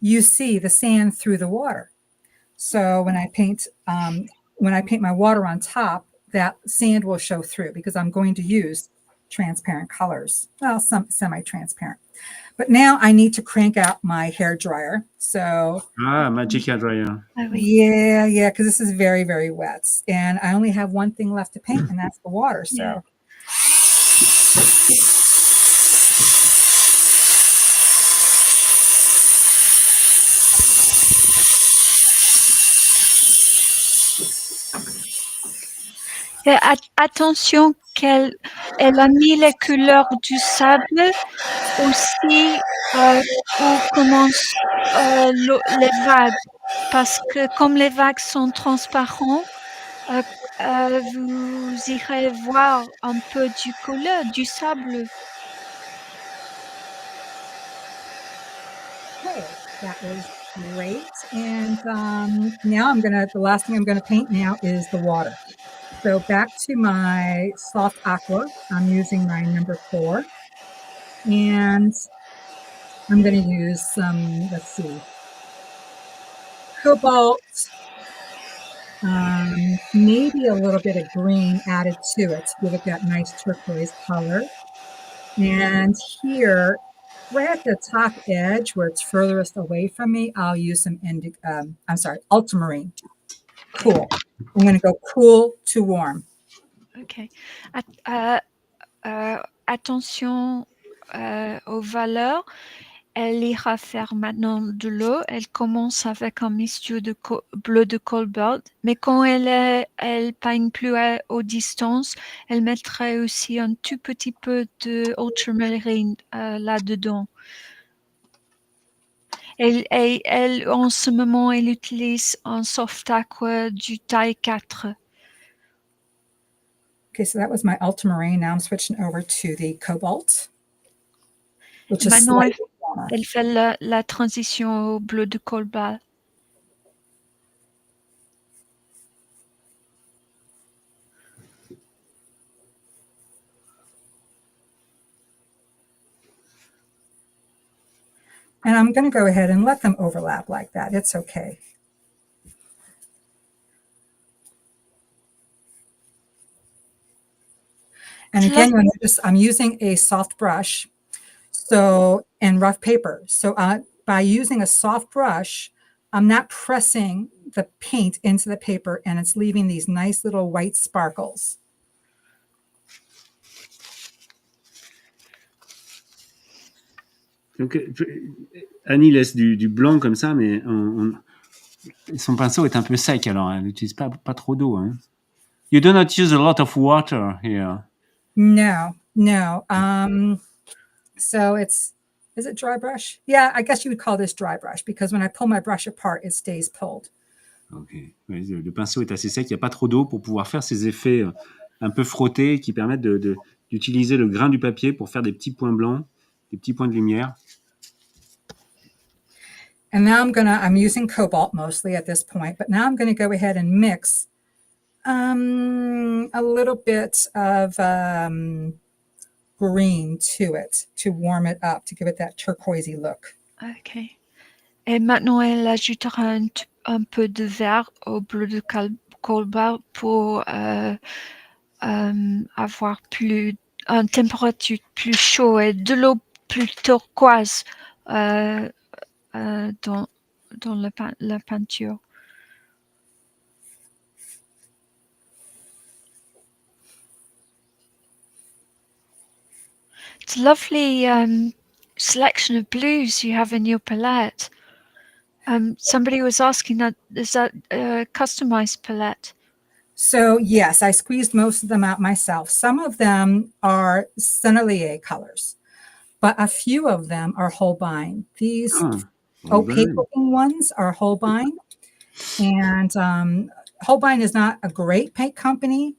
you see the sand through the water. So when I paint my water on top, that sand will show through because I'm going to use transparent colors. Well, some semi-transparent. But now I need to crank out my hair dryer. So magic hair dryer. Yeah, because this is very, very wet. And I only have one thing left to paint, and that's the water. So Yeah. Et attention qu'elle a mis les couleurs du sable aussi où commencent les vagues. Parce que comme les vagues sont transparentes, vous irez voir un peu du couleur du sable. okay, that was Great. And now the last thing I'm going to paint now is the water. So back to my soft aqua, I'm using my number 4. And I'm going to use some, let's see, cobalt, maybe a little bit of green added to it to give it that nice turquoise color. And here, right at the top edge where it's furthest away from me, I'll use some ultramarine. Cool. I'm going to go cool to warm. Ok. Attention aux valeurs. Elle ira faire maintenant de l'eau. Elle commence avec un mixture de bleu de cobalt, mais quand elle peigne plus aux distances, elle mettrait aussi un tout petit peu de ultramarine là-dedans. Elle, en ce moment, elle utilise un soft aqua du taille 4. Okay, so that was my ultramarine. Now I'm switching over to the cobalt, which is Maintenant, slightly warmer. elle fait la transition au bleu de cobalt. And I'm going to go ahead and let them overlap like that. It's okay. And again, you'll notice I'm using a soft brush and rough paper. So by using a soft brush, I'm not pressing the paint into the paper, and it's leaving these nice little white sparkles. Donc, Annie laisse du blanc comme ça, mais son pinceau est un peu sec, alors elle n'utilise pas trop d'eau. Hein. You do not use a lot of water here. No. So is it dry brush? Yeah, I guess you would call this dry brush because when I pull my brush apart, it stays pulled. Ok. Oui, le pinceau est assez sec, il n'y a pas trop d'eau pour pouvoir faire ces effets un peu frottés qui permettent d'utiliser le grain du papier pour faire des petits points blancs, des petits points de lumière. And now I'm using cobalt mostly at this point, but now I'm going to go ahead and mix a little bit of green to it to warm it up, to give it that turquoisey look. Ok. Et maintenant, elle ajoutera un peu de vert au bleu de cobalt pour avoir une température plus chaude et de l'eau plus turquoise dans la peinture. It's a lovely selection of blues you have in your palette. Somebody was asking is that a customized palette? So yes, I squeezed most of them out myself. Some of them are Sennelier colors, but a few of them are Holbein. These opaque looking ones are Holbein. And Holbein is not a great paint company,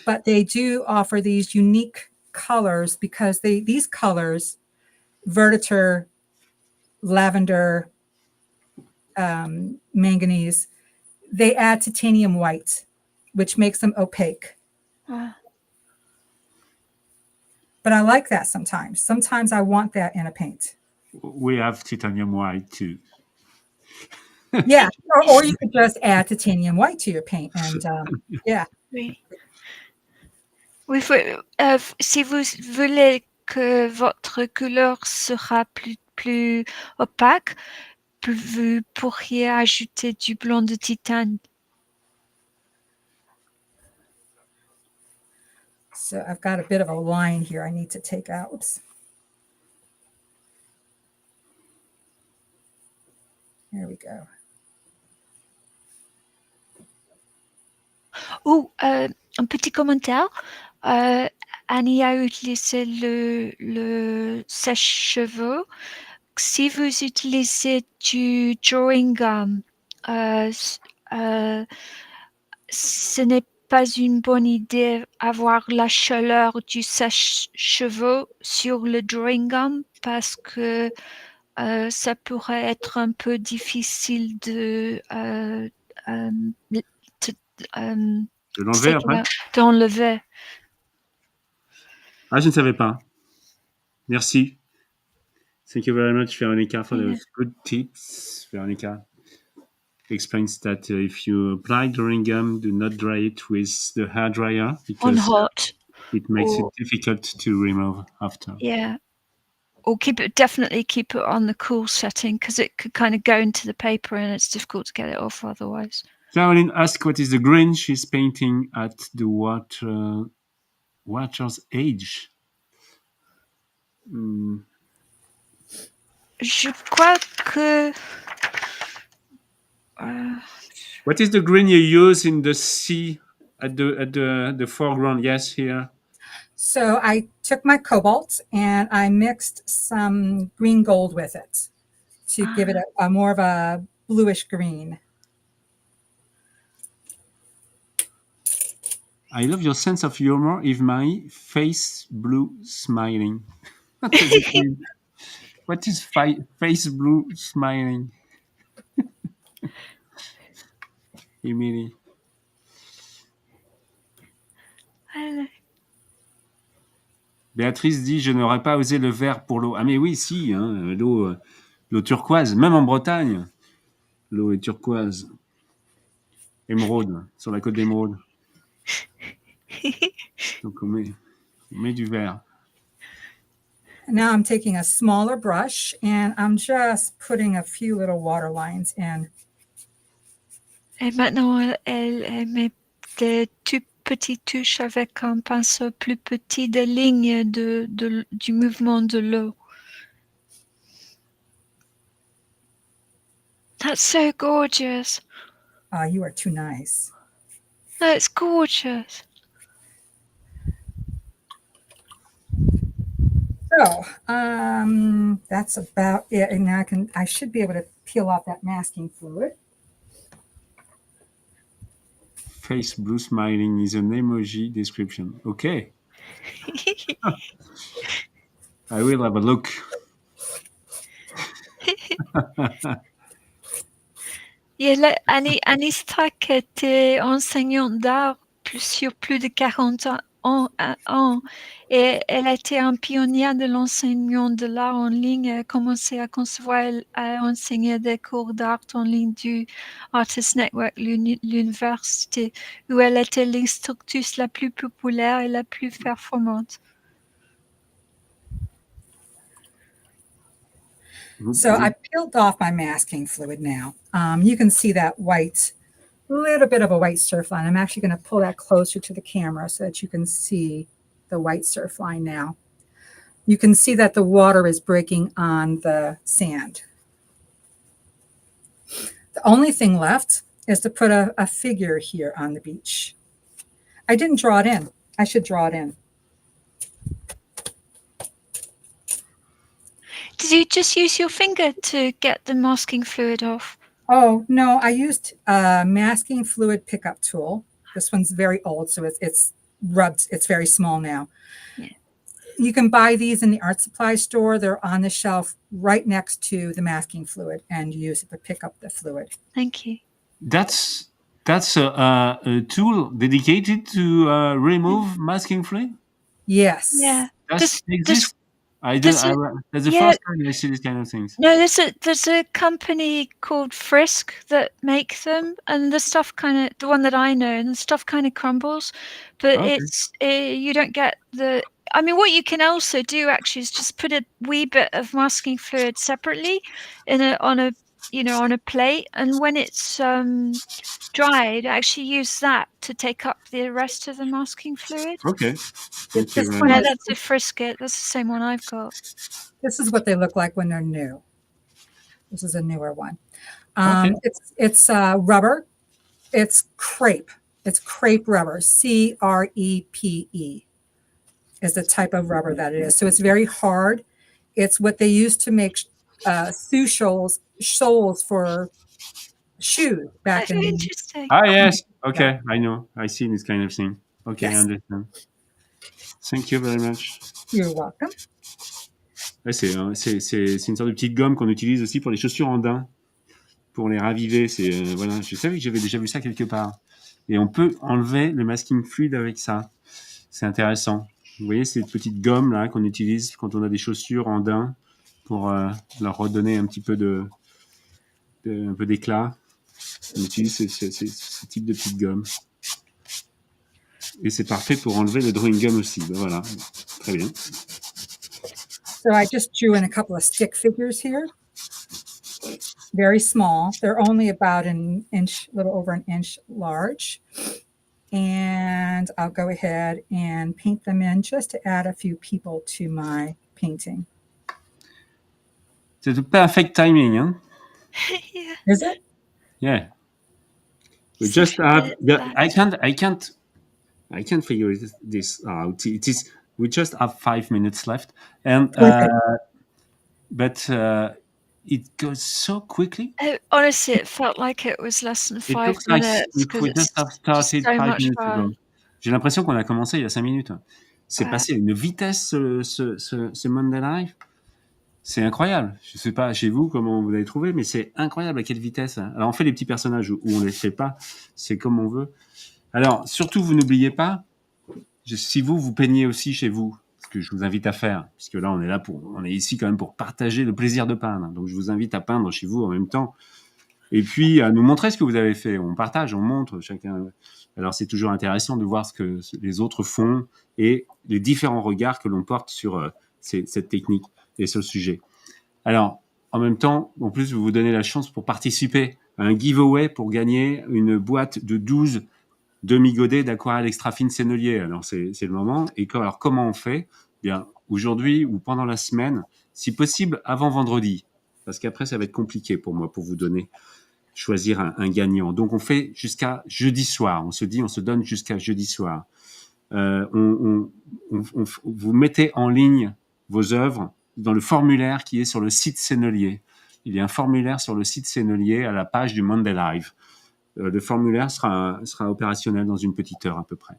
but they do offer these unique colors because these colors, Verditor, lavender, manganese, they add titanium white, which makes them opaque. But I like that sometimes. Sometimes I want that in a paint. We have titanium white too. Yeah, or you could just add titanium white to your paint, and yeah. Oui. Oui, si vous voulez que votre couleur sera plus opaque, vous pourriez ajouter du blanc de titane. So I've got a bit of a line here I need to take out. Oops. There we go. Un petit commentaire. Annie a utilisé le sèche-cheveux. Si vous utilisez du drawing gum, ce n'est pas une bonne idée d'avoir la chaleur du sèche-cheveux sur le drawing gum parce que ça pourrait être un peu difficile de l'enlever après. d'enlever. Ah, je ne savais pas. Merci. Thank you very much, Veronica, for those good tips. Veronica explains that if you apply drawing gum, do not dry it with the hair dryer On because hot. it makes it difficult to remove after. Yeah. Or definitely keep it on the cool setting because it could kind of go into the paper and it's difficult to get it off otherwise. Caroline asks what is the green she's painting at the water's edge. Je crois que What is the green you use in the sea at the foreground? Yes, here. So I took my cobalt and I mixed some green gold with it to give it a more of a bluish green. I love your sense of humor. If my face blue smiling. What is face blue smiling? Emily. Béatrice dit, je n'aurais pas osé le vert pour l'eau. Ah mais oui, si, hein, l'eau turquoise, même en Bretagne, l'eau est turquoise. Émeraude, sur la côte d'Émeraude. Donc on met du vert. Now I'm taking a smaller brush and I'm just putting a few little water lines in. Et maintenant, elle met des tout petites touches avec un pinceau plus petit des lignes du mouvement de l'eau. That's so gorgeous. You are too nice. That's gorgeous. So that's about it. And now I should be able to peel off that masking fluid. Face blue smiling is an emoji description. Okay. I will have a look. Annie Strack était enseignante d'art sur plus de 40 ans et elle était un pionnier de l'enseignement de l'art en ligne. Elle a commencé à concevoir et à enseigner des cours d'art en ligne du Artist Network, l'université, où elle était l'instructrice la plus populaire et la plus performante. So I peeled off my masking fluid now. You can see that little bit of a white surf line. I'm actually going to pull that closer to the camera so that you can see the white surf line now. You can see that the water is breaking on the sand. The only thing left is to put a figure here on the beach. I didn't draw it in. I should draw it in. Did you just use your finger to get the masking fluid off? Oh, no, I used a masking fluid pickup tool. This one's very old, so it's rubbed. It's very small now. Yeah. You can buy these in the art supply store. They're on the shelf right next to the masking fluid, and you use it to pick up the fluid. Thank you. That's a tool dedicated to remove masking fluid? Yes. Yeah. Does it exist? That's the first time I see these kind of things. No, there's a company called Frisk that make them, and the stuff the one that I know, and the stuff kind of crumbles, but it's you don't get the. I mean, what you can also do actually is just put a wee bit of masking fluid separately on a plate, and when it's dried, actually use that to take up the rest of the masking fluid. Okay. That's a Frisket. That's the same one I've got. This is what they look like when they're new. This is a newer one. It's rubber. It's crepe. It's crepe rubber. CREPE is the type of rubber that it is. So it's very hard. It's what they used to make soles for shoes back in. Interesting. Ah, yes. Okay, I know. I see this kind of thing. Okay, yes. I understand. Thank you very much. You're welcome. Ouais, c'est une sorte de petite gomme qu'on utilise aussi pour les chaussures en daim, pour les raviver. Voilà, je savais que j'avais déjà vu ça quelque part. Et on peut enlever le masking fluid avec ça. C'est intéressant. Vous voyez ces petites gommes là qu'on utilise quand on a des chaussures en daim pour leur redonner un petit peu un peu d'éclat. On utilise ce type de petites gommes. Et c'est parfait pour enlever le drawing gum aussi. Ben voilà, très bien. So I just drew in a couple of stick figures here. Very small. They're only about an inch, a little over an inch large. And I'll go ahead and paint them in just to add a few people to my painting. C'est the perfect timing, hein? Yeah. Is it? Yeah. We So just have. that. I can't figure this out. It is. We just have 5 minutes left, and Okay. but it goes so quickly. Honestly, it felt like it was less than It 5 looks like minutes if because we just it's have just started so 5 much minutes ago. fun. J'ai l'impression qu'on a commencé il y a 5 minutes. C'est Ouais. passé à une vitesse ce Monday Live. C'est incroyable. Je sais pas chez vous comment vous avez trouvé, mais c'est incroyable à quelle vitesse. Alors on fait les petits personnages ou on les fait pas. C'est comme on veut. Alors surtout vous n'oubliez pas, si vous peignez aussi chez vous, ce que je vous invite à faire, puisque là on est ici quand même pour partager le plaisir de peindre. Donc je vous invite à peindre chez vous en même temps. Et puis à nous montrer ce que vous avez fait. On partage, on montre chacun. Alors c'est toujours intéressant de voir ce que les autres font et les différents regards que l'on porte sur cette technique et sur le sujet. Alors en même temps, en plus vous vous donnez la chance pour participer à un giveaway pour gagner une boîte de 12 demi-godets d'aquarelle extra fine sennelier. Alors c'est le moment. Et alors comment on fait? Bien aujourd'hui ou pendant la semaine, si possible avant vendredi, parce qu'après ça va être compliqué pour moi pour vous choisir un gagnant. Donc on fait jusqu'à jeudi soir. On se donne jusqu'à jeudi soir. Vous mettez en ligne vos œuvres dans le formulaire qui est sur le site Sennelier. Il y a un formulaire sur le site Sennelier à la page du Monday Live. Le formulaire sera opérationnel dans une petite heure à peu près.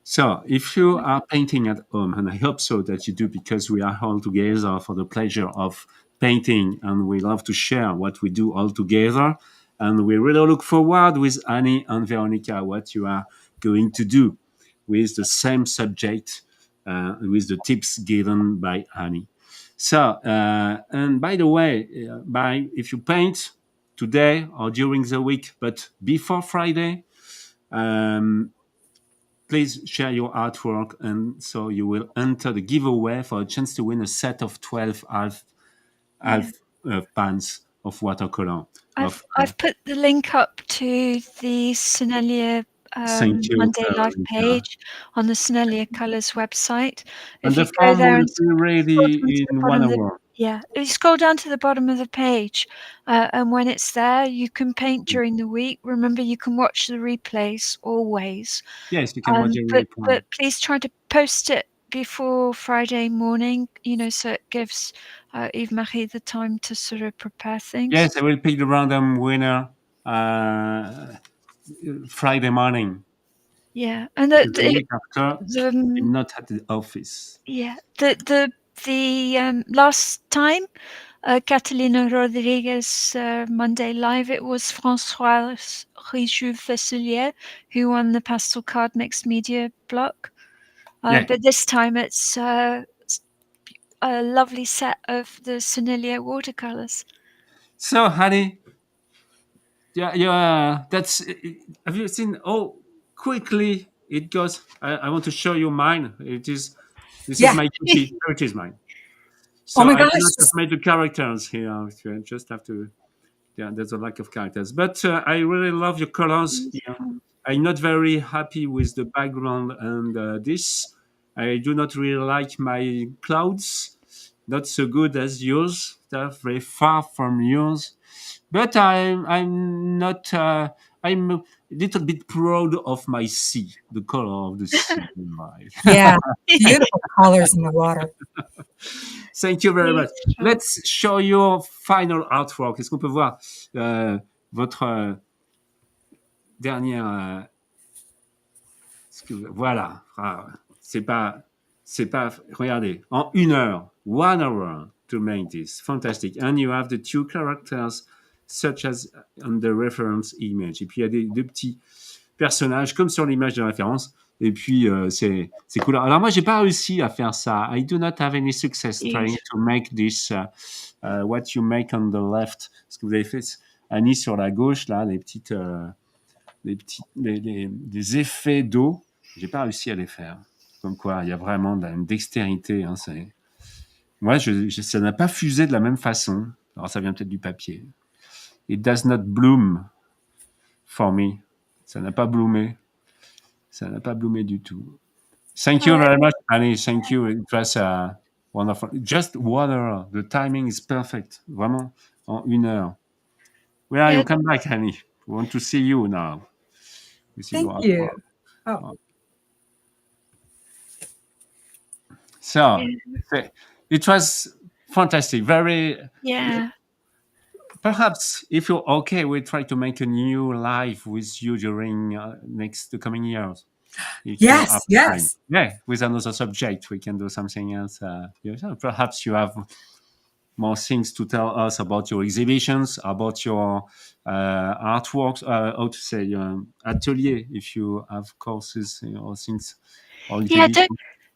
So, if you are painting at home, and I hope so that you do, because we are all together for the pleasure of painting, and we love to share what we do all together, and we really look forward with Annie and Veronica what you are going to do with the same subject, with the tips given by Annie. So, and by the way, if you paint today or during the week, but before Friday, please share your artwork, and so you will enter the giveaway for a chance to win a set of 12 half pans of watercolor. I've put the link up to the Sennelier Thank you, Monday Live Veronica. page on the Sennelier Colours website. And If the you go form there will and be ready in 1 hour. yeah, if you scroll down to the bottom of the page, and when it's there, you can paint during the week. Remember, you can watch the replays always. Yes, you can watch it. But please try to post it before Friday morning, so it gives Yves-Marie the time to sort of prepare things. Yes, I will pick the random winner Friday morning. Yeah, and The week after, I'm not at the office. Yeah, the last time Catalina Rodriguez Monday Live, it was François Rijoux-Fesselier who won the pastel card mixed media block. Yeah. But this time it's a lovely set of the Sennelier watercolors. So, honey, yeah, that's. Have you seen? Oh, quickly it goes. I want to show you mine. This is my cookie. It is mine. So Oh my I gosh. cannot have made the characters here. I just have to. Yeah, there's a lack of characters, but I really love your colors here. I'm not very happy with the background and this. I do not really like my clouds. Not so good as yours. They're very far from yours. But I'm not. I'm a little bit proud of my sea, the color of the sea. Yeah, beautiful colors in the water. Thank you very much. Let's show your final artwork. Est-ce qu'on peut voir votre dernière voilà. C'est pas c'est pas, regardez, en 1 heure, 1 hour to make this. Fantastic. And you have the 2 characters such as on the reference image. Et puis, il y a deux petits personnages comme sur l'image de référence. Et puis, c'est cool. Alors, moi, j'ai pas réussi à faire ça. I do not have any success trying to make this, what you make on the left. Ce que vous avez fait, Annie, sur la gauche, là, des effets d'eau. J'ai pas réussi à les faire. Comme quoi, il y a vraiment une dextérité. Hein, moi, ça n'a pas fusé de la même façon. Alors, ça vient peut-être du papier. It does not bloom for me. Ça n'a pas bloomé. Ça n'a pas bloomé du tout. Thank you very much, Annie. Thank you. It was wonderful. Just 1 hour. The timing is perfect. Vraiment, en 1 heure. Where are you? Come back, Annie. We want to see you now. Thank you. Oh. So, it was fantastic. Very. Yeah. Perhaps, if you're okay, we'll try to make a new live with you during the coming years. Yes. Yeah, with another subject, we can do something else. Perhaps you have more things to tell us about your exhibitions, about your artworks, atelier, if you have courses or things. Or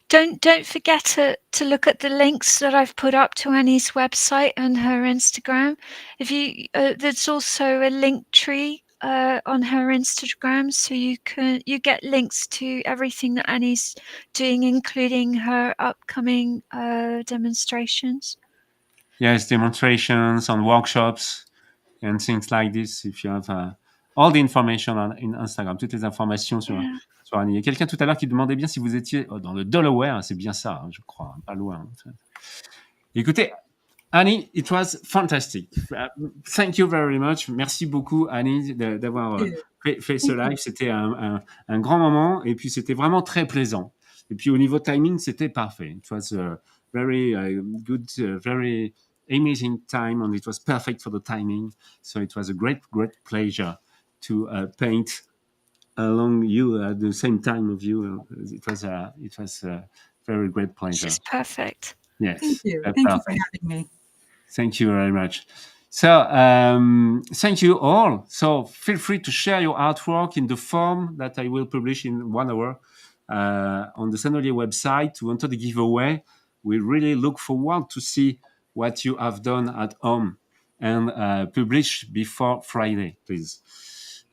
don't forget to look at the links that I've put up to Annie's website and her Instagram. If you there's also a link tree on her Instagram, so you get links to everything that Annie's doing, including her upcoming demonstrations. Yes, demonstrations and workshops and things like this. If you have all the information on Instagram, toutes les informations sur Annie. Il y a quelqu'un tout à l'heure qui demandait bien si vous étiez dans le Delaware. C'est bien ça, je crois, pas loin. Écoutez, Annie, it was fantastic. Thank you very much. Merci beaucoup, Annie, d'avoir fait ce live. C'était un grand moment et puis c'était vraiment très plaisant. Et puis au niveau timing, c'était parfait. It was a very good, very amazing time, and it was perfect for the timing. So it was a great pleasure to paint along you at the same time of you. It was a very great pleasure. It's perfect. Yes. Thank you. Thank you for having me. Thank you very much. So thank you all. So feel free to share your artwork in the form that I will publish in 1 hour on the Sennelier website to enter the giveaway. We really look forward to see what you have done at home and publish before Friday, please.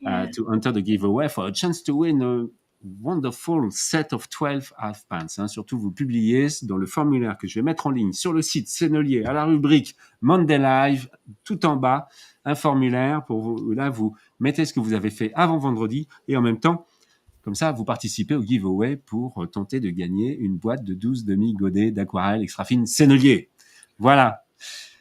To enter the giveaway for a chance to win a wonderful set of 12 half pants. Surtout, vous publiez dans le formulaire que je vais mettre en ligne sur le site Sennelier à la rubrique Monday Live, tout en bas, un formulaire pour vous. Là, vous mettez ce que vous avez fait avant vendredi et en même temps, comme ça, vous participez au giveaway pour tenter de gagner une boîte de 12 demi-godets d'aquarelle extra fine Sennelier. Voilà.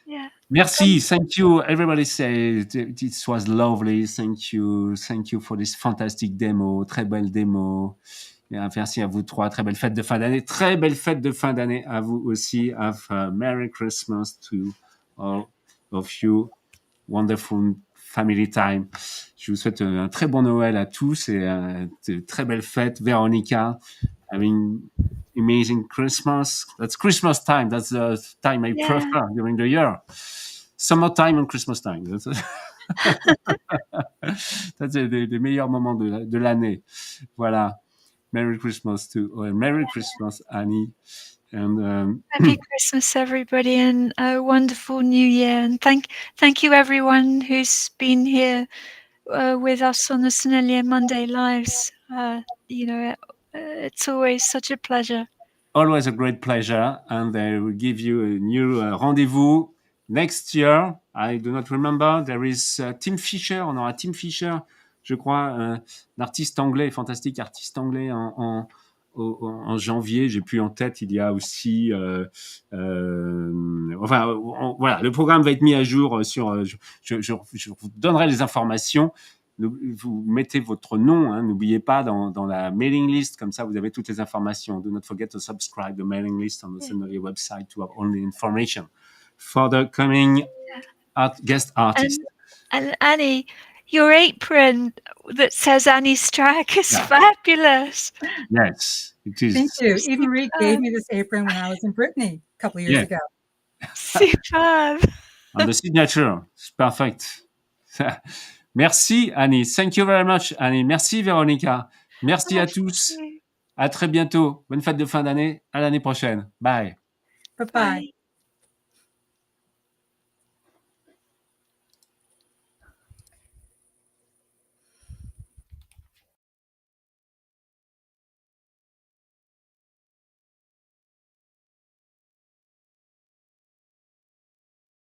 Yeah. Merci. Thank you. Everybody said it was lovely. Thank you for this fantastic demo. Très belle démo. Merci à vous trois. Très belle fête de fin d'année. Très belle fête de fin d'année à vous aussi. Have a Merry Christmas to all of you. Wonderful family time. Je vous souhaite un très bon Noël à tous et de très belles fêtes. Véronica, having amazing Christmas. That's Christmas time. That's the time I prefer during the year. Summertime and Christmas time. That's les meilleurs moments de l'année. Voilà. Merry Christmas Merry Christmas, Annie. And Happy Christmas, everybody, and a wonderful New Year. And thank you, everyone who's been here with us on the Sennelier Monday Lives. It's always such a pleasure. Always a great pleasure, and I will give you a new rendezvous next year. I do not remember. There is Tim Fisher. On aura Tim Fisher, je crois, un artiste anglais, fantastique artiste anglais en janvier. J'ai plus en tête. Il y a aussi, voilà, le programme va être mis à jour sur. Je vous donnerai les informations. Vous mettez votre nom, n'oubliez pas dans la mailing list, comme ça vous avez toutes les informations. Do not forget to subscribe the mailing list on the Sennelier website to have all the information for the coming guest artist. And Annie, your apron that says Annie Strack is fabulous. Yes, It is. Thank you. Even Reed gave Superbe. me this apron when I was in Brittany a couple of years Yeah. ago. Superbe. And the signature. It's perfect. Merci, Annie. Thank you very much, Annie. Merci, Véronica. Merci à tous. Merci. À très bientôt. Bonne fête de fin d'année. À l'année prochaine. Bye. Bye-bye. Bye.